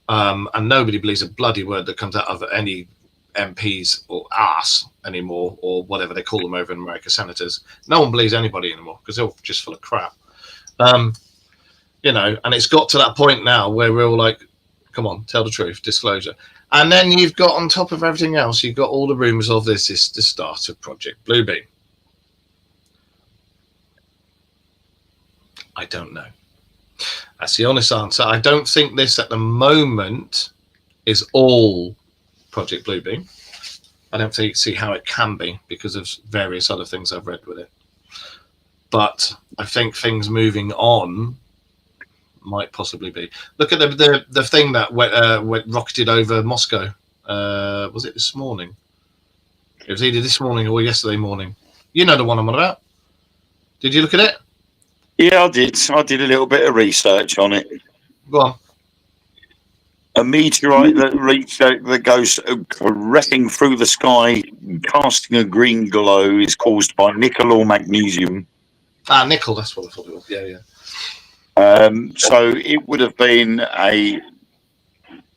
Speaker 1: And nobody believes a bloody word that comes out of any MPs or arse anymore, or whatever they call them over in America, senators. No one believes anybody anymore because they're all just full of crap. And it's got to that point now where we're all like, come on, tell the truth, disclosure. And then you've got, on top of everything else, you've got all the rumours of this is the start of Project Bluebeam. I don't know. That's the honest answer. I don't think this at the moment is all Project Bluebeam. I don't see how it can be because of various other things I've read with it. But I think things moving on might possibly be. Look at the thing that went rocketed over Moscow. Was it this morning? It was either this morning or yesterday morning. You know the one I'm on about. Did you look at it?
Speaker 2: Yeah, I did. I did a little bit of research on it.
Speaker 1: Go on.
Speaker 2: A meteorite that goes wrecking through the sky, casting a green glow, is caused by nickel or magnesium.
Speaker 1: Nickel. That's what I thought it was. Yeah.
Speaker 2: So it would have been a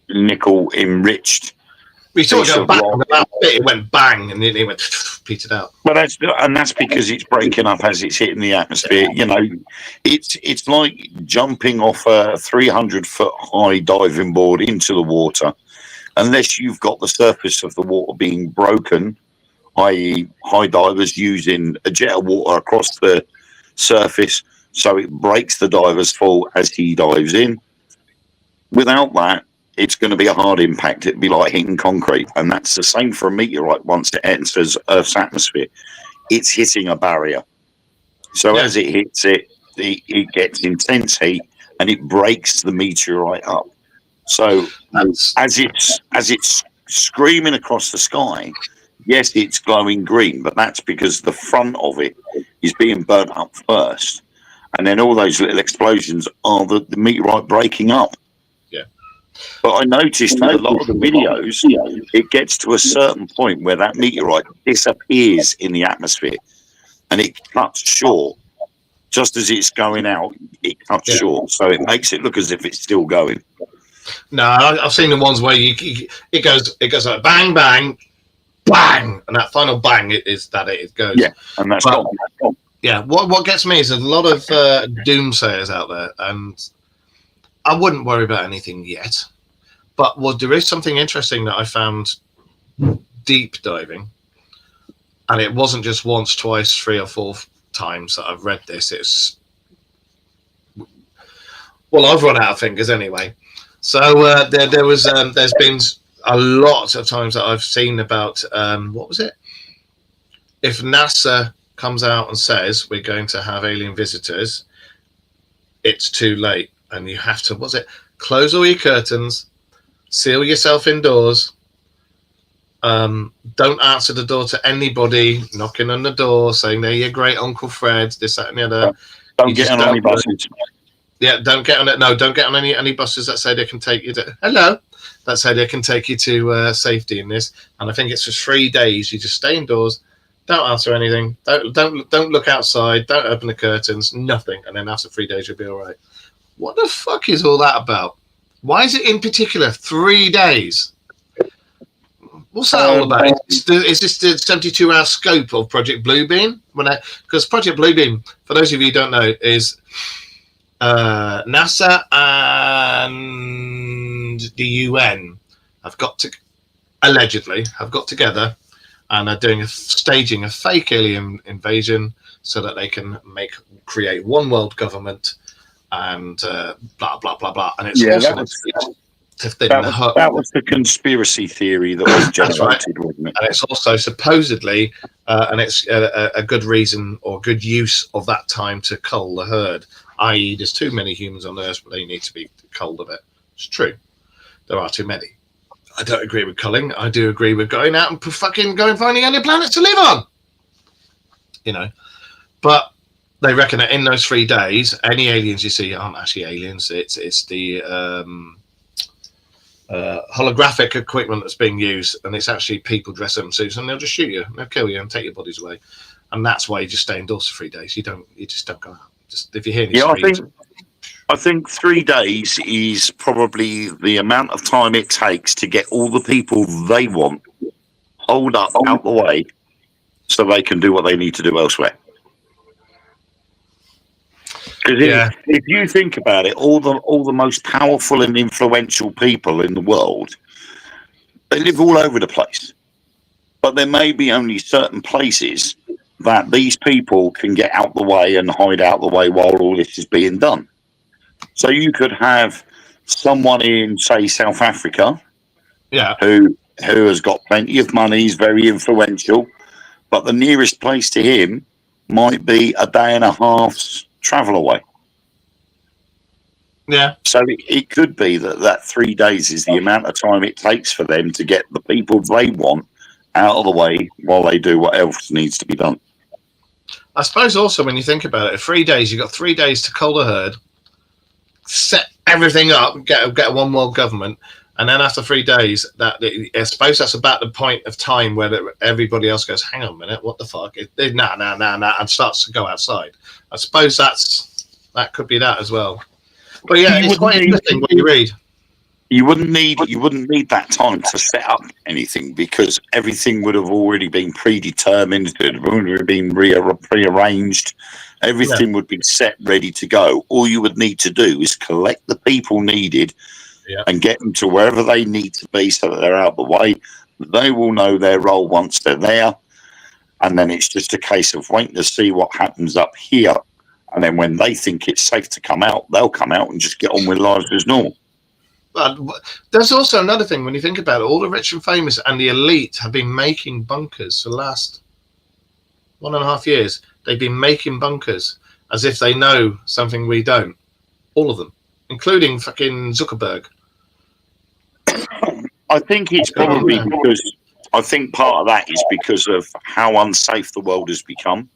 Speaker 2: nickel enriched.
Speaker 1: We saw it go bang, it went bang, and then it went petered out.
Speaker 2: Well, that's because it's breaking up as it's hitting the atmosphere. You know, it's like jumping off a 300-foot high diving board into the water. Unless you've got the surface of the water being broken, i.e., high divers using a jet of water across the surface, so it breaks the diver's fall as he dives in. Without that, it's going to be a hard impact. It'd be like hitting concrete. And that's the same for a meteorite once it enters Earth's atmosphere. It's hitting a barrier. So as it hits it, it gets intense heat and it breaks the meteorite up. So as it's screaming across the sky, yes, it's glowing green, but that's because the front of it is being burnt up first. And then all those little explosions are the meteorite breaking up. But I noticed with a lot of the videos, it gets to a certain point where that meteorite disappears in the atmosphere and it cuts short. Just as it's going out, it cuts short. So it makes it look as if it's still going.
Speaker 1: No, I've seen the ones where it goes like bang, bang, bang. And that final bang it goes.
Speaker 2: Yeah, and that's gone.
Speaker 1: Yeah, what gets me is a lot of doomsayers out there, and I wouldn't worry about anything yet. But there is something interesting that I found deep diving, and it wasn't just once, twice, 3 or 4 times that I've read this. I've run out of fingers anyway. So there's been a lot of times that I've seen about what was it? If NASA comes out and says we're going to have alien visitors, it's too late, and you have to close all your curtains, seal yourself indoors. Don't answer the door to anybody knocking on the door saying they're your great Uncle Fred, this, that, and the other.
Speaker 2: Don't get on any buses.
Speaker 1: Yeah, don't get on it. No, don't get on any buses that say they can take you to that say they can take you to safety in this. And I think it's for 3 days. You just stay indoors, don't answer anything, don't look outside, don't open the curtains, nothing. And then after 3 days, you'll be all right. What the fuck is all that about? Why is it in particular 3 days? What's that all about? Is this the 72-hour scope of Project Bluebeam? Because Project Bluebeam, for those of you who don't know, is NASA and the UN allegedly have got together and are doing staging a fake alien invasion so that they can create one world government and blah blah blah blah. And it's
Speaker 2: that was the conspiracy theory that was generated, wasn't it?
Speaker 1: And it's also supposedly, and it's a good reason or good use of that time to cull the herd, i.e. there's too many humans on Earth, but they need to be culled a bit. It's true. There are too many. I don't agree with culling. I do agree with going out and finding any planets to live on. You know, but they reckon that in those 3 days, any aliens you see aren't actually aliens. It's the holographic equipment that's being used, and it's actually people dressed up in suits, and they'll just shoot you, they'll kill you, and take your bodies away. And that's why you just stay indoors for 3 days. You just don't go out. Just if you hear any screams.
Speaker 2: I think 3 days is probably the amount of time it takes to get all the people they want holed up out the way, so they can do what they need to do elsewhere. Because if you think about it, all the most powerful and influential people in the world, they live all over the place. But there may be only certain places that these people can get out the way and hide out the way while all this is being done. So you could have someone in, say, South Africa, who has got plenty of money, is very influential, but the nearest place to him might be a day and a half's travel away.
Speaker 1: Yeah.
Speaker 2: So it could be that 3 days is the amount of time it takes for them to get the people they want out of the way while they do what else needs to be done.
Speaker 1: I suppose also when you think about it, 3 days, you've got 3 days to cull the herd, set everything up, get a one world government, and then after 3 days, I suppose that's about the point of time where everybody else goes, hang on a minute, what the fuck? Nah, and starts to go outside. I suppose that could be that as well. But yeah, it's quite interesting what you read.
Speaker 2: You wouldn't need that time to set up anything, because everything would have already been predetermined, it would have already been prearranged. Everything would be set, ready to go. All you would need to do is collect the people needed and get them to wherever they need to be so that they're out of the way. They will know their role once they're there. And then it's just a case of waiting to see what happens up here. And then when they think it's safe to come out, they'll come out and just get on with lives as normal.
Speaker 1: But there's also another thing when you think about it. All the rich and famous and the elite have been making bunkers for the last 1.5 years. They've been making bunkers as if they know something we don't. All of them, including fucking Zuckerberg.
Speaker 2: I think it's probably because I think part of that is because of how unsafe the world has become.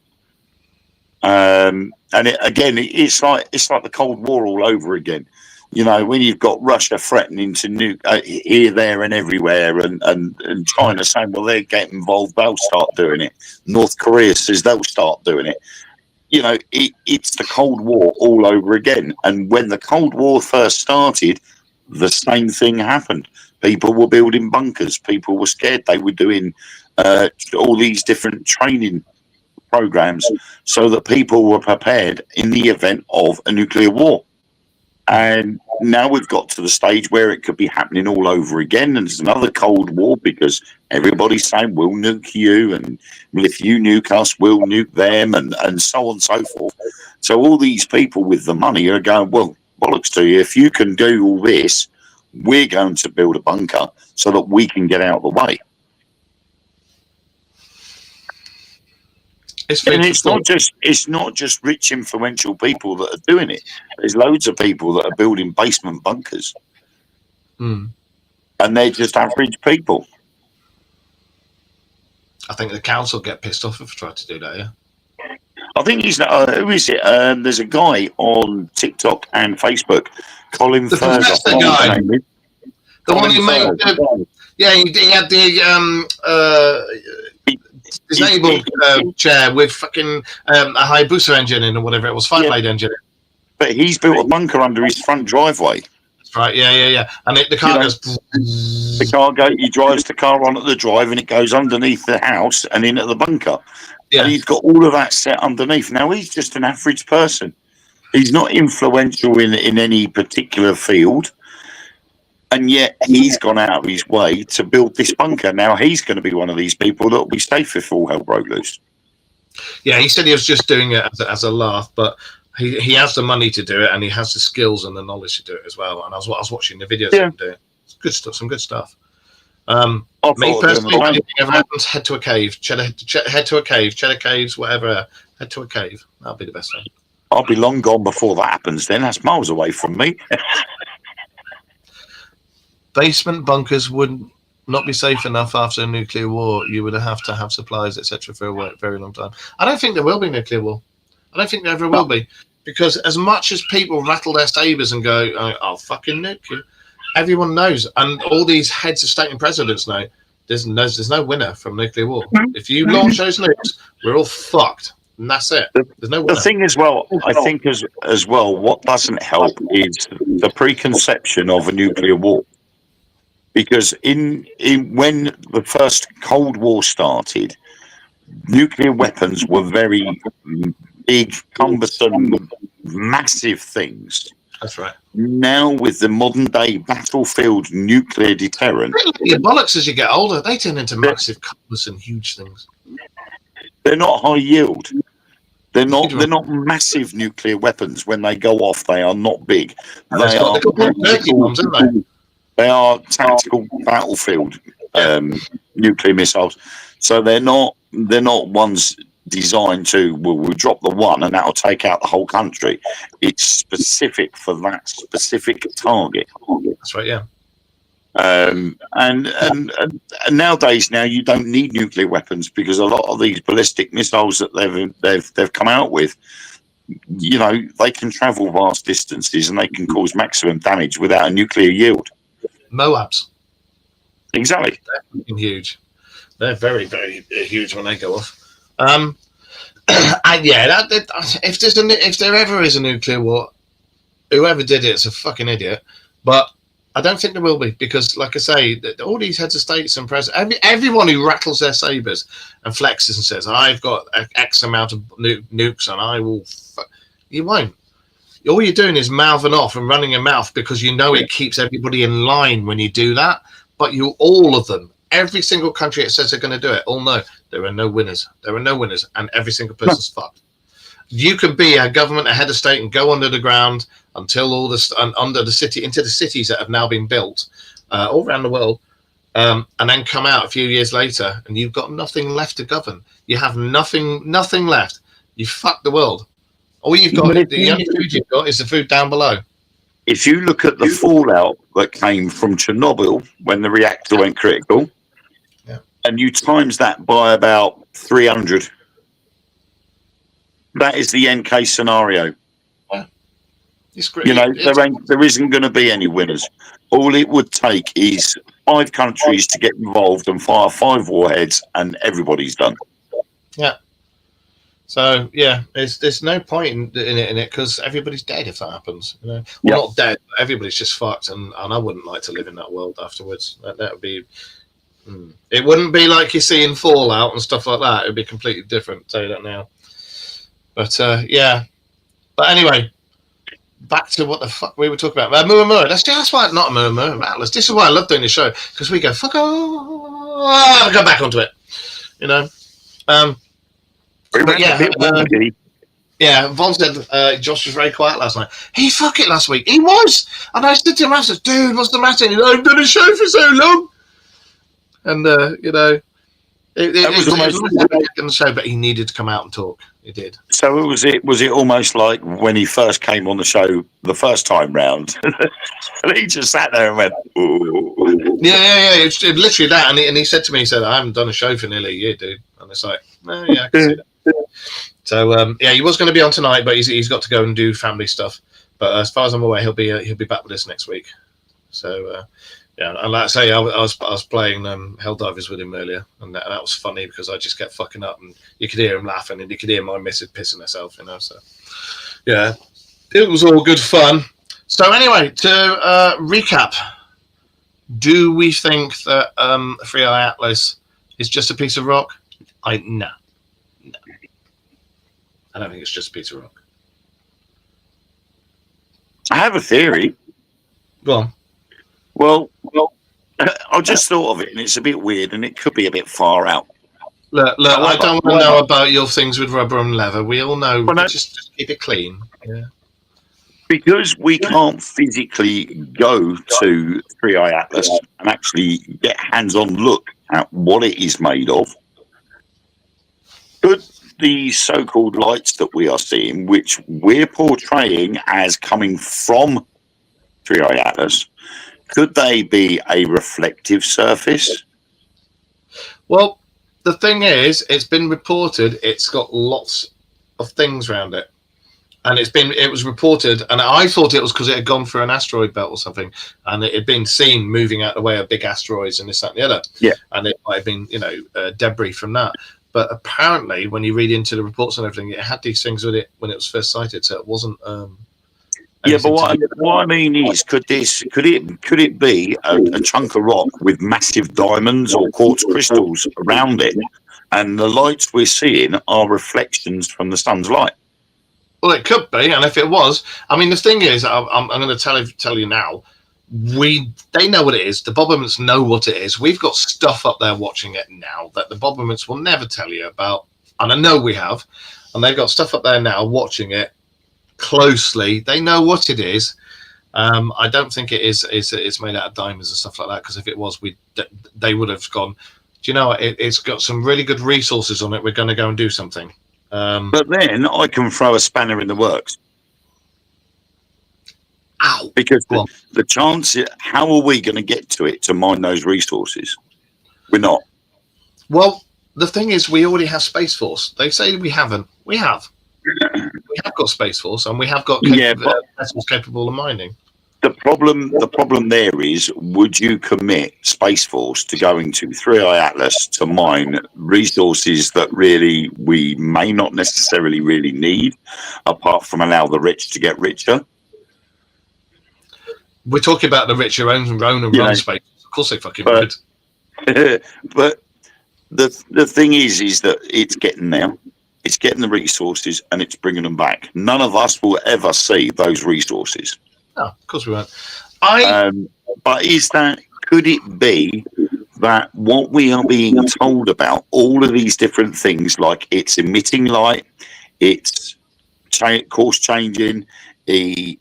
Speaker 2: And it's like the Cold War all over again. You know, when you've got Russia threatening to nuke here, there, and everywhere, and China saying, well, they're getting involved, they'll start doing it. North Korea says they'll start doing it. You know, it's the Cold War all over again. And when the Cold War first started, the same thing happened. People were building bunkers. People were scared. They were doing all these different training programs so that people were prepared in the event of a nuclear war. And now we've got to the stage where it could be happening all over again, and it's another Cold War because everybody's saying we'll nuke you, and if you nuke us, we'll nuke them, and so on and so forth. So all these people with the money are going, well, bollocks to you. If you can do all this, we're going to build a bunker so that we can get out of the way. And it's not just rich, influential people that are doing it. There's loads of people that are building basement bunkers. and they're just average people.
Speaker 1: I think the council get pissed off if I try to do that. Yeah.
Speaker 2: I think he's who is it? There's a guy on TikTok and Facebook, Colin
Speaker 1: The
Speaker 2: Furze.
Speaker 1: professor guy, the one who made he had the disabled chair with fucking a Hayabusa engine in or whatever it was, 5-blade engine.
Speaker 2: But he's built a bunker under his front driveway.
Speaker 1: That's right, yeah. And the car goes.
Speaker 2: The car he drives the car on at the drive, and it goes underneath the house and in at the bunker. Yeah. And he's got all of that set underneath. Now he's just an average person. He's not influential in any particular field. And yet he's gone out of his way to build this bunker. Now he's going to be one of these people that will be safe if all hell broke loose.
Speaker 1: Yeah, he said he was just doing it as a laugh, but he has the money to do it, and he has the skills and the knowledge to do it as well. And I was watching the videos of him doing it. It's good stuff, some good stuff. Me personally, if anything ever happens, head to a cave. Head to a cave. Cheddar caves, whatever. Head to a cave. That'll be the best thing.
Speaker 2: I'll be long gone before that happens. Then that's miles away from me.
Speaker 1: Basement bunkers would not be safe enough after a nuclear war. You would have to have supplies, etc., for a very long time. I don't think there will be a nuclear war. I don't think there ever will be, because as much as people rattle their sabers and go, "Oh, fucking nuclear," everyone knows, and all these heads of state and presidents know, there's no winner from nuclear war. If you launch those nukes, we're all fucked, and that's it. There's no winner.
Speaker 2: The thing as well, I think as well, what doesn't help is the preconception of a nuclear war. Because in when the first Cold War started, nuclear weapons were very big, cumbersome, massive things.
Speaker 1: That's right.
Speaker 2: Now with the modern day battlefield nuclear deterrent,
Speaker 1: your bollocks as you get older, they turn into massive, cumbersome, huge things.
Speaker 2: They're not high yield. They're not massive nuclear weapons. When they go off, they are not big. They are tactical battlefield nuclear missiles. So they're not ones designed to, we'll drop the one and that'll take out the whole country. It's specific for that specific target.
Speaker 1: That's right, yeah.
Speaker 2: And nowadays, you don't need nuclear weapons, because a lot of these ballistic missiles that they've come out with, they can travel vast distances and they can cause maximum damage without a nuclear yield.
Speaker 1: Moabs.
Speaker 2: Exactly.
Speaker 1: They're huge. They're very, very huge when they go off. And yeah, if there ever is a nuclear war, whoever did it's a fucking idiot. But I don't think there will be, because, like I say, all these heads of states and presidents, everyone who rattles their sabers and flexes and says, "I've got X amount of nukes and I will," you won't. All you're doing is mouthing off and running your mouth, because you know it keeps everybody in line when you do that. But all of them, every single country that says they're going to do it, all know there are no winners. There are no winners, and every single person's fucked. You can be a government, a head of state, and go under the ground until all this under the city, into the cities that have now been built all around the world, and then come out a few years later, and you've got nothing left to govern. You have nothing left. You fucked the world. All you've got, the only food you've got is the food down below.
Speaker 2: If you look at the fallout that came from Chernobyl when the reactor went critical, and you times that by about 300, that is the end case scenario.
Speaker 1: Yeah.
Speaker 2: There isn't going to be any winners. All it would take is 5 countries to get involved and fire 5 warheads, and everybody's done.
Speaker 1: Yeah. So yeah, there's no point in it because everybody's dead if that happens. Not dead, but everybody's just fucked, and I wouldn't like to live in that world afterwards. That would be. It wouldn't be like you see in Fallout and stuff like that. It would be completely different. I'll tell you that now. But yeah. But anyway, back to what the fuck we were talking about. Omuahmuah. That's why not Omuahmuah. Atlas. This is why I love doing this show, because we go fuck off. Go back onto it. But yeah, Von said Josh was very quiet last night. He fuck it last week. He was. And I said to him, I said, "Dude, what's the matter?" And he's like, "I've done a show for so long." And
Speaker 2: That was
Speaker 1: It
Speaker 2: almost.
Speaker 1: was nice on the show, but he needed to come out and talk. He did.
Speaker 2: So was it almost like when he first came on the show the first time round, and he just sat there and went, "Ooh."
Speaker 1: Yeah. It's literally that. And he said to me, he said, "I haven't done a show for nearly a year, dude." And it's like, oh, yeah, I can see that. So yeah, he was going to be on tonight, but he's got to go and do family stuff. But as far as I'm aware, he'll be back with us next week. So yeah, and like I say, I was playing Helldivers with him earlier, and that was funny because I just kept fucking up, and you could hear him laughing, and you could hear my missus pissing herself, you know. So yeah, it was all good fun. So anyway, to recap, do we think that Free Eye Atlas is just a piece of rock? No, I don't think it's just a piece of rock.
Speaker 2: I have a theory.
Speaker 1: Go on.
Speaker 2: Well, I just thought of it, and it's a bit weird, and it could be a bit far out.
Speaker 1: Look, I don't want to know about your things with rubber and leather. We all know.
Speaker 2: Well, no,
Speaker 1: just keep it clean. Yeah.
Speaker 2: Because we can't physically go to Free Eye Atlas and actually get hands-on look at what it is made of. Could the so-called lights that we are seeing, which we're portraying as coming from Free Eye Atlas, could they be a reflective surface?
Speaker 1: Well, the thing is, it's been reported. It's got lots of things around it, and it was reported, and I thought it was because it had gone through an asteroid belt or something, and it had been seen moving out of the way of big asteroids and this, that, and the other.
Speaker 2: Yeah,
Speaker 1: and it might have been debris from that. But apparently, when you read into the reports and everything, it had these things with it when it was first sighted, so it wasn't.
Speaker 2: Yeah, but what I mean is, could it be a chunk of rock with massive diamonds or quartz crystals around it, and the lights we're seeing are reflections from the sun's light?
Speaker 1: Well, it could be, and if it was, I mean, the thing is, I'm going to tell you now. They know what it is. The Bobbermans know what it is. We've got stuff up there watching it now that the Bobbermans will never tell you about, and I know we have, and they've got stuff up there now watching it closely. They know what it is. I don't think it's made out of diamonds and stuff like that, because if it was, they would have gone, do you know what, it's got some really good resources on it, we're going to go and do something.
Speaker 2: But then I can throw a spanner in the works.
Speaker 1: Ow.
Speaker 2: Because the chance, how are we going to get to it to mine those resources? We're not.
Speaker 1: Well, the thing is, we already have Space Force. They say we haven't. We have. We have got Space Force, and we have got vessels capable of mining.
Speaker 2: The problem there is, would you commit Space Force to going to 3i Atlas to mine resources that really we may not necessarily really need, apart from allow the rich to get richer?
Speaker 1: We're talking about the rich who own and run space. Of course they fucking would.
Speaker 2: But the thing is that it's getting there. It's getting the resources and it's bringing them back. None of us will ever see those resources.
Speaker 1: No, of course we won't.
Speaker 2: But could it be that what we are being told about all of these different things, like it's emitting light, it's course changing, the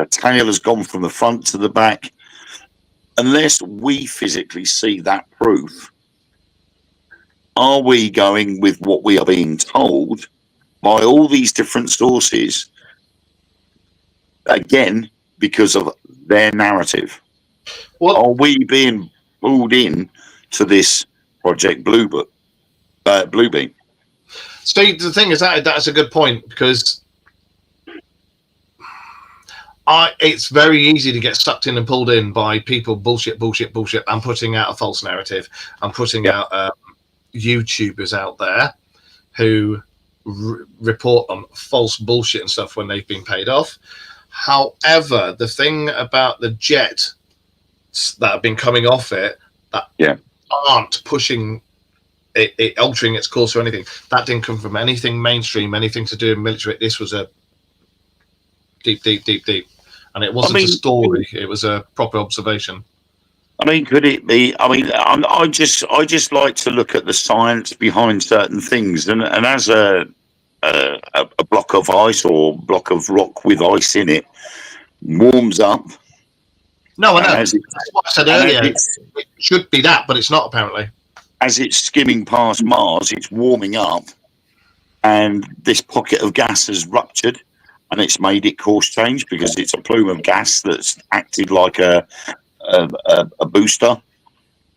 Speaker 2: tail has gone from the front to the back, unless we physically see that proof, are we going with what we are being told by all these different sources, again, because of their narrative? Well, are we being pulled in to this Project Bluebeam?
Speaker 1: See, the thing is that's a good point, because it's very easy to get sucked in and pulled in by people bullshit, and putting out a false narrative and putting out YouTubers out there who report on false bullshit and stuff when they've been paid off. However, the thing about the jets that have been coming off it that aren't pushing it, altering its course or anything, that didn't come from anything mainstream, anything to do with military. This was a deep, and it wasn't a story. It was a proper observation.
Speaker 2: I mean, could it be? I mean, I just like to look at the science behind certain things, and as a block of ice or block of rock with ice in it warms up.
Speaker 1: No, I know. That's what I said earlier. It should be that, but it's not, apparently.
Speaker 2: as it's skimming past Mars, it's warming up, and this pocket of gas has ruptured, and it's made it course change because it's a plume of gas that's acted like a booster,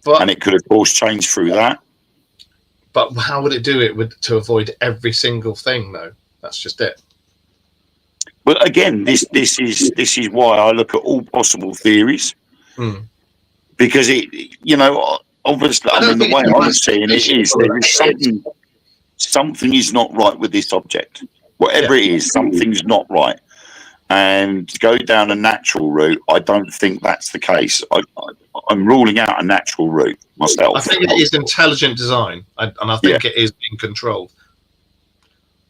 Speaker 2: and it could have course changed through that.
Speaker 1: But how would it do it to avoid every single thing, though? That's just it.
Speaker 2: Well, again, this is why I look at all possible theories, because obviously, the way I'm seeing it is there is something is not right with this object. Whatever it is, something's not right. And to go down a natural route, I don't think that's the case. I'm ruling out a natural route myself.
Speaker 1: I think it is intelligent design, and I think it is being controlled.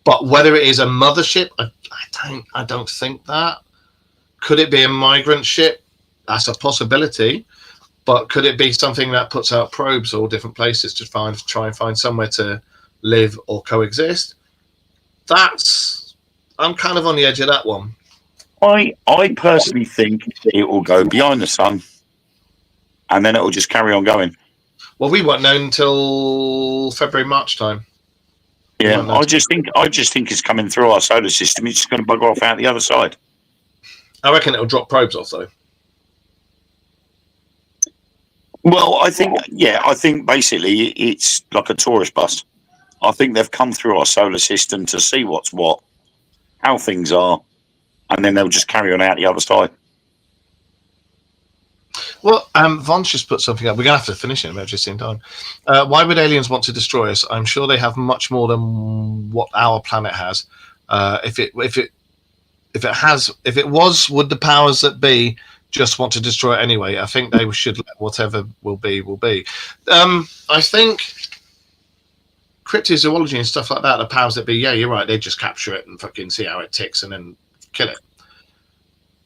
Speaker 1: But whether it is a mothership, I don't think that. Could it be a migrant ship? That's a possibility. But could it be something that puts out probes all different places to try and find somewhere to live or coexist? I'm kind of on the edge of that one.
Speaker 2: I personally think it will go behind the sun, and then it will just carry on going.
Speaker 1: Well, we won't know until February, March time.
Speaker 2: Yeah, I just think it's coming through our solar system. It's just going to bugger off out the other side.
Speaker 1: I reckon it'll drop probes off, though.
Speaker 2: Well, I think basically it's like a tourist bus. I think they've come through our solar system to see what's what, how things are, and then they'll just carry on out the other side.
Speaker 1: Well, Von's just put something up. We're going to have to finish it just in time. Why would aliens want to destroy us? I'm sure they have much more than what our planet has. If it was, would the powers that be just want to destroy it anyway? I think they should let whatever will be. I think cryptozoology and stuff like that, the powers that be, yeah, you're right, they just capture it and fucking see how it ticks and then kill it.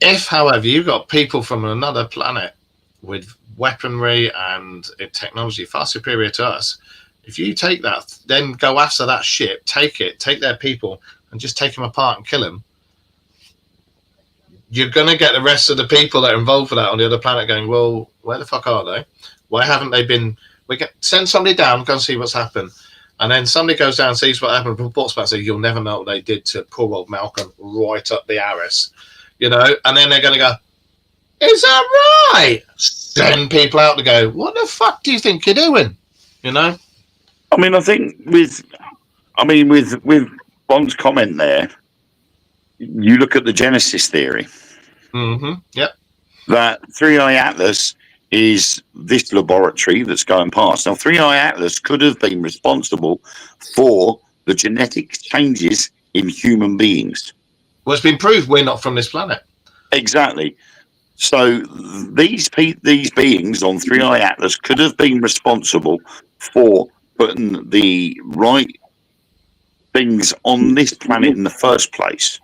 Speaker 1: If, however, you've got people from another planet with weaponry and technology far superior to us, if you take that, then go after that ship, take their people, and just take them apart and kill them, you're going to get the rest of the people that are involved with that on the other planet going, well, where the fuck are they? Why haven't they been? Send somebody down, go and see what's happened. And then somebody goes down, sees what happened, reports back, say, you'll never know what they did to poor old Malcolm right up the arse. And then they're going to go, is that right? Send people out to go, what the fuck do you think you're doing? I
Speaker 2: think with Bond's comment there, you look at the Genesis theory.
Speaker 1: Mm-hmm. Yep.
Speaker 2: That 3i Atlas is this laboratory that's going past. Now, 3i Atlas could have been responsible for the genetic changes in human beings.
Speaker 1: Well, it's been proved we're not from this planet.
Speaker 2: Exactly. So these beings on 3i Atlas could have been responsible for putting the right things on this planet in the first place.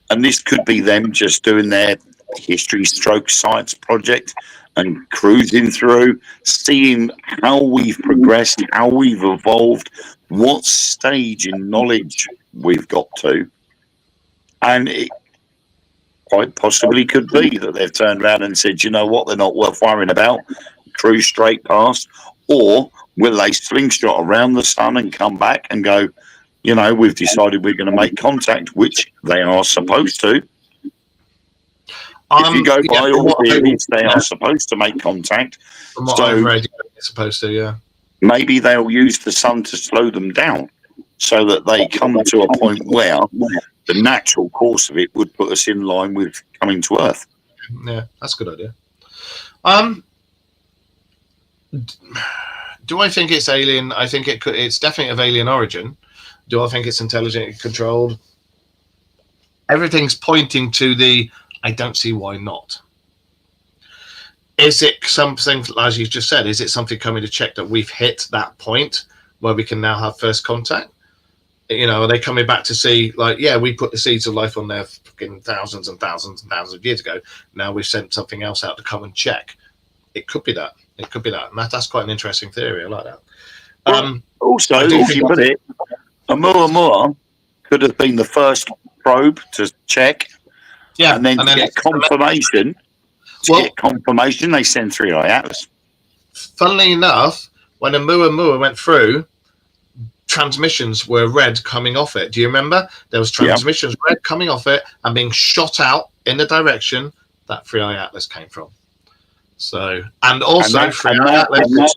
Speaker 2: And this could be them just doing their history stroke science project and cruising through, seeing how we've progressed, how we've evolved, what stage in knowledge we've got to. And it quite possibly could be that they've turned around and said, you know what, they're not worth worrying about, cruise straight past. Or will they slingshot around the sun and come back and go, we've decided we're going to make contact, which they are supposed to. If you go by all theories, they are supposed to make contact.
Speaker 1: From what I've read, they're supposed to, yeah.
Speaker 2: Maybe they'll use the sun to slow them down so that they come to a point where the natural course of it would put us in line with coming to Earth.
Speaker 1: Yeah, that's a good idea. Do I think it's alien? I think it's definitely of alien origin. Do I think it's intelligently controlled? Everything's pointing to I don't see why not. Is it something, as you just said, is it something coming to check that we've hit that point where we can now have first contact? Are they coming back to see, we put the seeds of life on there fucking thousands and thousands and thousands of years ago. Now we've sent something else out to come and check. It could be that. And that's quite an interesting theory. I like that.
Speaker 2: Also, if you put it, Oumuahmuah could have been the first probe to check. Yeah, and then get confirmation. To get confirmation, they send 3i Atlas.
Speaker 1: Funnily enough, when omuahmuah went through, transmissions were red coming off it. Do you remember? There was transmissions red coming off it and being shot out in the direction that 3i Atlas came from. So, and also 3i Atlas,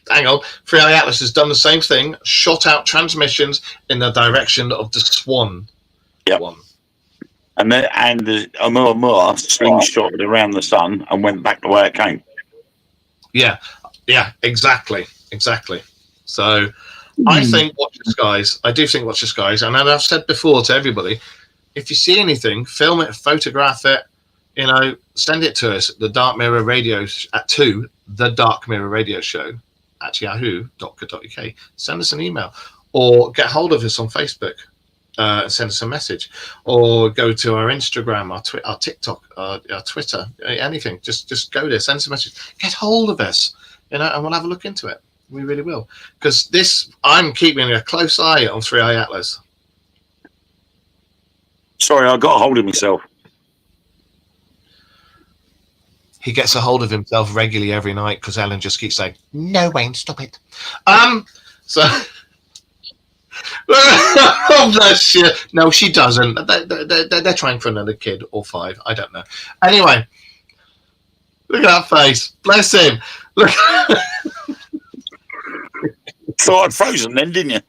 Speaker 1: hang on, 3i Atlas has done the same thing, shot out transmissions in the direction of the Swan one.
Speaker 2: And the omuahmuah slingshotted around the sun and went back the way it came.
Speaker 1: Yeah, exactly. So I think watch the skies. I do think watch the skies. And I've said before to everybody, if you see anything, film it, photograph it, send it to us at the Dark Mirror Radio to the Dark Mirror Radio Show at yahoo.co.uk. Send us an email or get hold of us on Facebook. Send us a message, or go to our Instagram, our TikTok, our Twitter, anything. Just go there, send us a message, get hold of us, and we'll have a look into it. We really will, because I'm keeping a close eye on 3i Atlas.
Speaker 2: Sorry, I got a hold of myself.
Speaker 1: He gets a hold of himself regularly every night because Ellen just keeps saying, "No, Wayne, stop it." So. Oh, bless you. No, she doesn't. They're trying for another kid or 5. I don't know. Anyway, look at that face. Bless him. Look.
Speaker 2: Thought I'd frozen then, didn't you?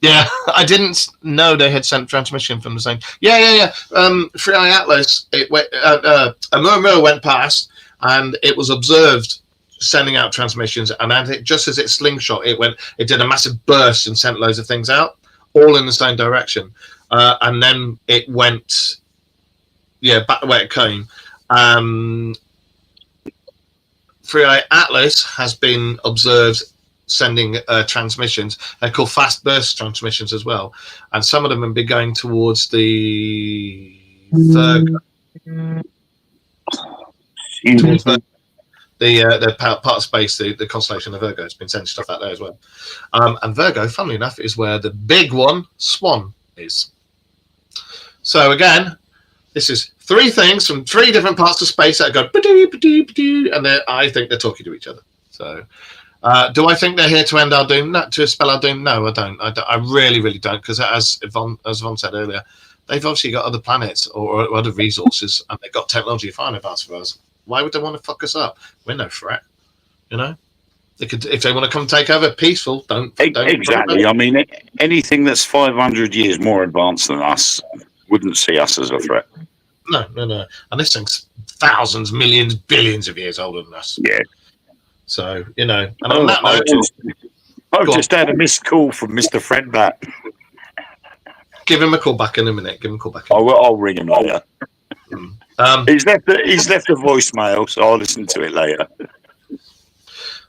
Speaker 1: Yeah, I didn't know they had sent transmission from the same. Yeah. 3i Atlas. omuahmuah went past, and it was observed sending out transmissions, and just as it slingshot, it did a massive burst and sent loads of things out, all in the same direction, and then it went back the way it came. 3i Atlas has been observed sending transmissions. They're called fast burst transmissions as well, and some of them have been going towards the Virgo. The part of space, the constellation of Virgo, has been sending stuff out there as well. And Virgo, funnily enough, is where the big one, Swan, is. So again, this is 3 things from 3 different parts of space that go ba-doo, ba-doo, ba-doo, and I think they're talking to each other. So do I think they're here to end our doom? No, to spell our doom? No, I don't. I really, really don't, because as Yvonne said earlier, they've obviously got other planets or other resources, and they've got technology far in advance for us. Why would they want to fuck us up? We're no threat, They could, if they want to come take over, peaceful. Don't
Speaker 2: exactly. I mean, anything that's 500 years more advanced than us wouldn't see us as a threat.
Speaker 1: No. And this thing's thousands, millions, billions of years older than us.
Speaker 2: Yeah.
Speaker 1: So and on that note,
Speaker 2: I've just had a missed call from Mr. Fredbat.
Speaker 1: Give him a call back in a minute.
Speaker 2: I'll ring him later. He's left a voicemail, so I'll listen to it later.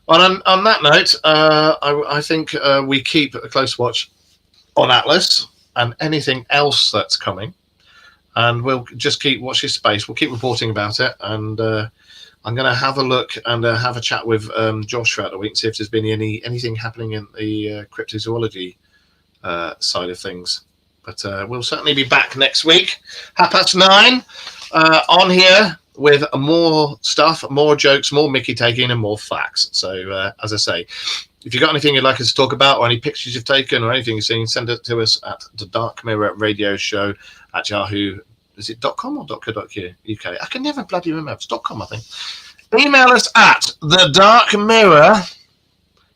Speaker 1: On that note, I think we keep a close watch on Atlas and anything else that's coming, and we'll just keep watching space. We'll keep reporting about it, and I'm going to have a look and have a chat with Josh throughout the week, see if there's been anything happening in the cryptozoology side of things. But we'll certainly be back next week, 9:30, on here with more stuff, more jokes, more Mickey taking, and more facts. So, as I say, if you've got anything you'd like us to talk about, or any pictures you've taken, or anything you've seen, send it to us at the Dark Mirror Radio Show at Yahoo. Is it .com or .co.uk? I can never bloody remember. It's .com, I think. Email us at the Dark Mirror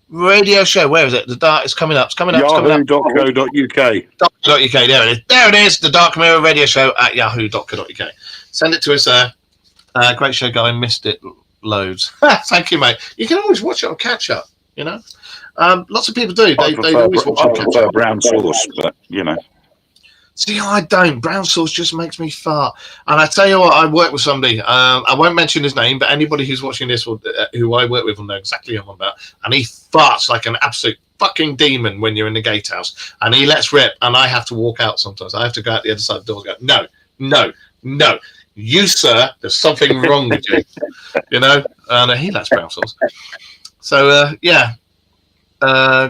Speaker 1: Radio Show. Where is it? The Dark is coming up. It's coming up.
Speaker 2: Yahoo.co.uk.
Speaker 1: .co.uk. There it is. There it is. The Dark Mirror Radio Show at yahoo.co.uk. Send it to us there. Great show, guy. Missed it loads. Thank you, mate. You can always watch it on catch up. Lots of people do. They always watch it on catch up.
Speaker 2: Brown sauce, but
Speaker 1: See, I don't. Brown sauce just makes me fart. And I tell you what, I work with somebody. I won't mention his name, but anybody who's watching this who I work with will know exactly who I'm about. And he farts like an absolute fucking demon when you're in the gatehouse. And he lets rip, and I have to walk out sometimes. I have to go out the other side of the door and go, no. You, sir, there's something wrong with you. And he lets brown sauce. So, yeah.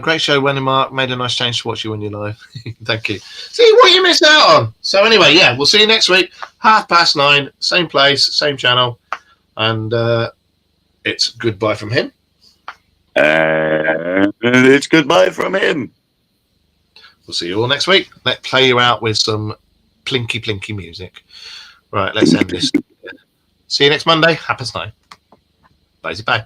Speaker 1: Great show, Wendy Mark. Made a nice change to watch you when you're live. Thank you. See what you missed out on. So anyway, yeah, we'll see you next week, 9:30, same place, same channel, and it's goodbye from him.
Speaker 2: And it's goodbye from him.
Speaker 1: We'll see you all next week. Let's play you out with some plinky music. Right, let's end this. See you next Monday. Happy night. Bye.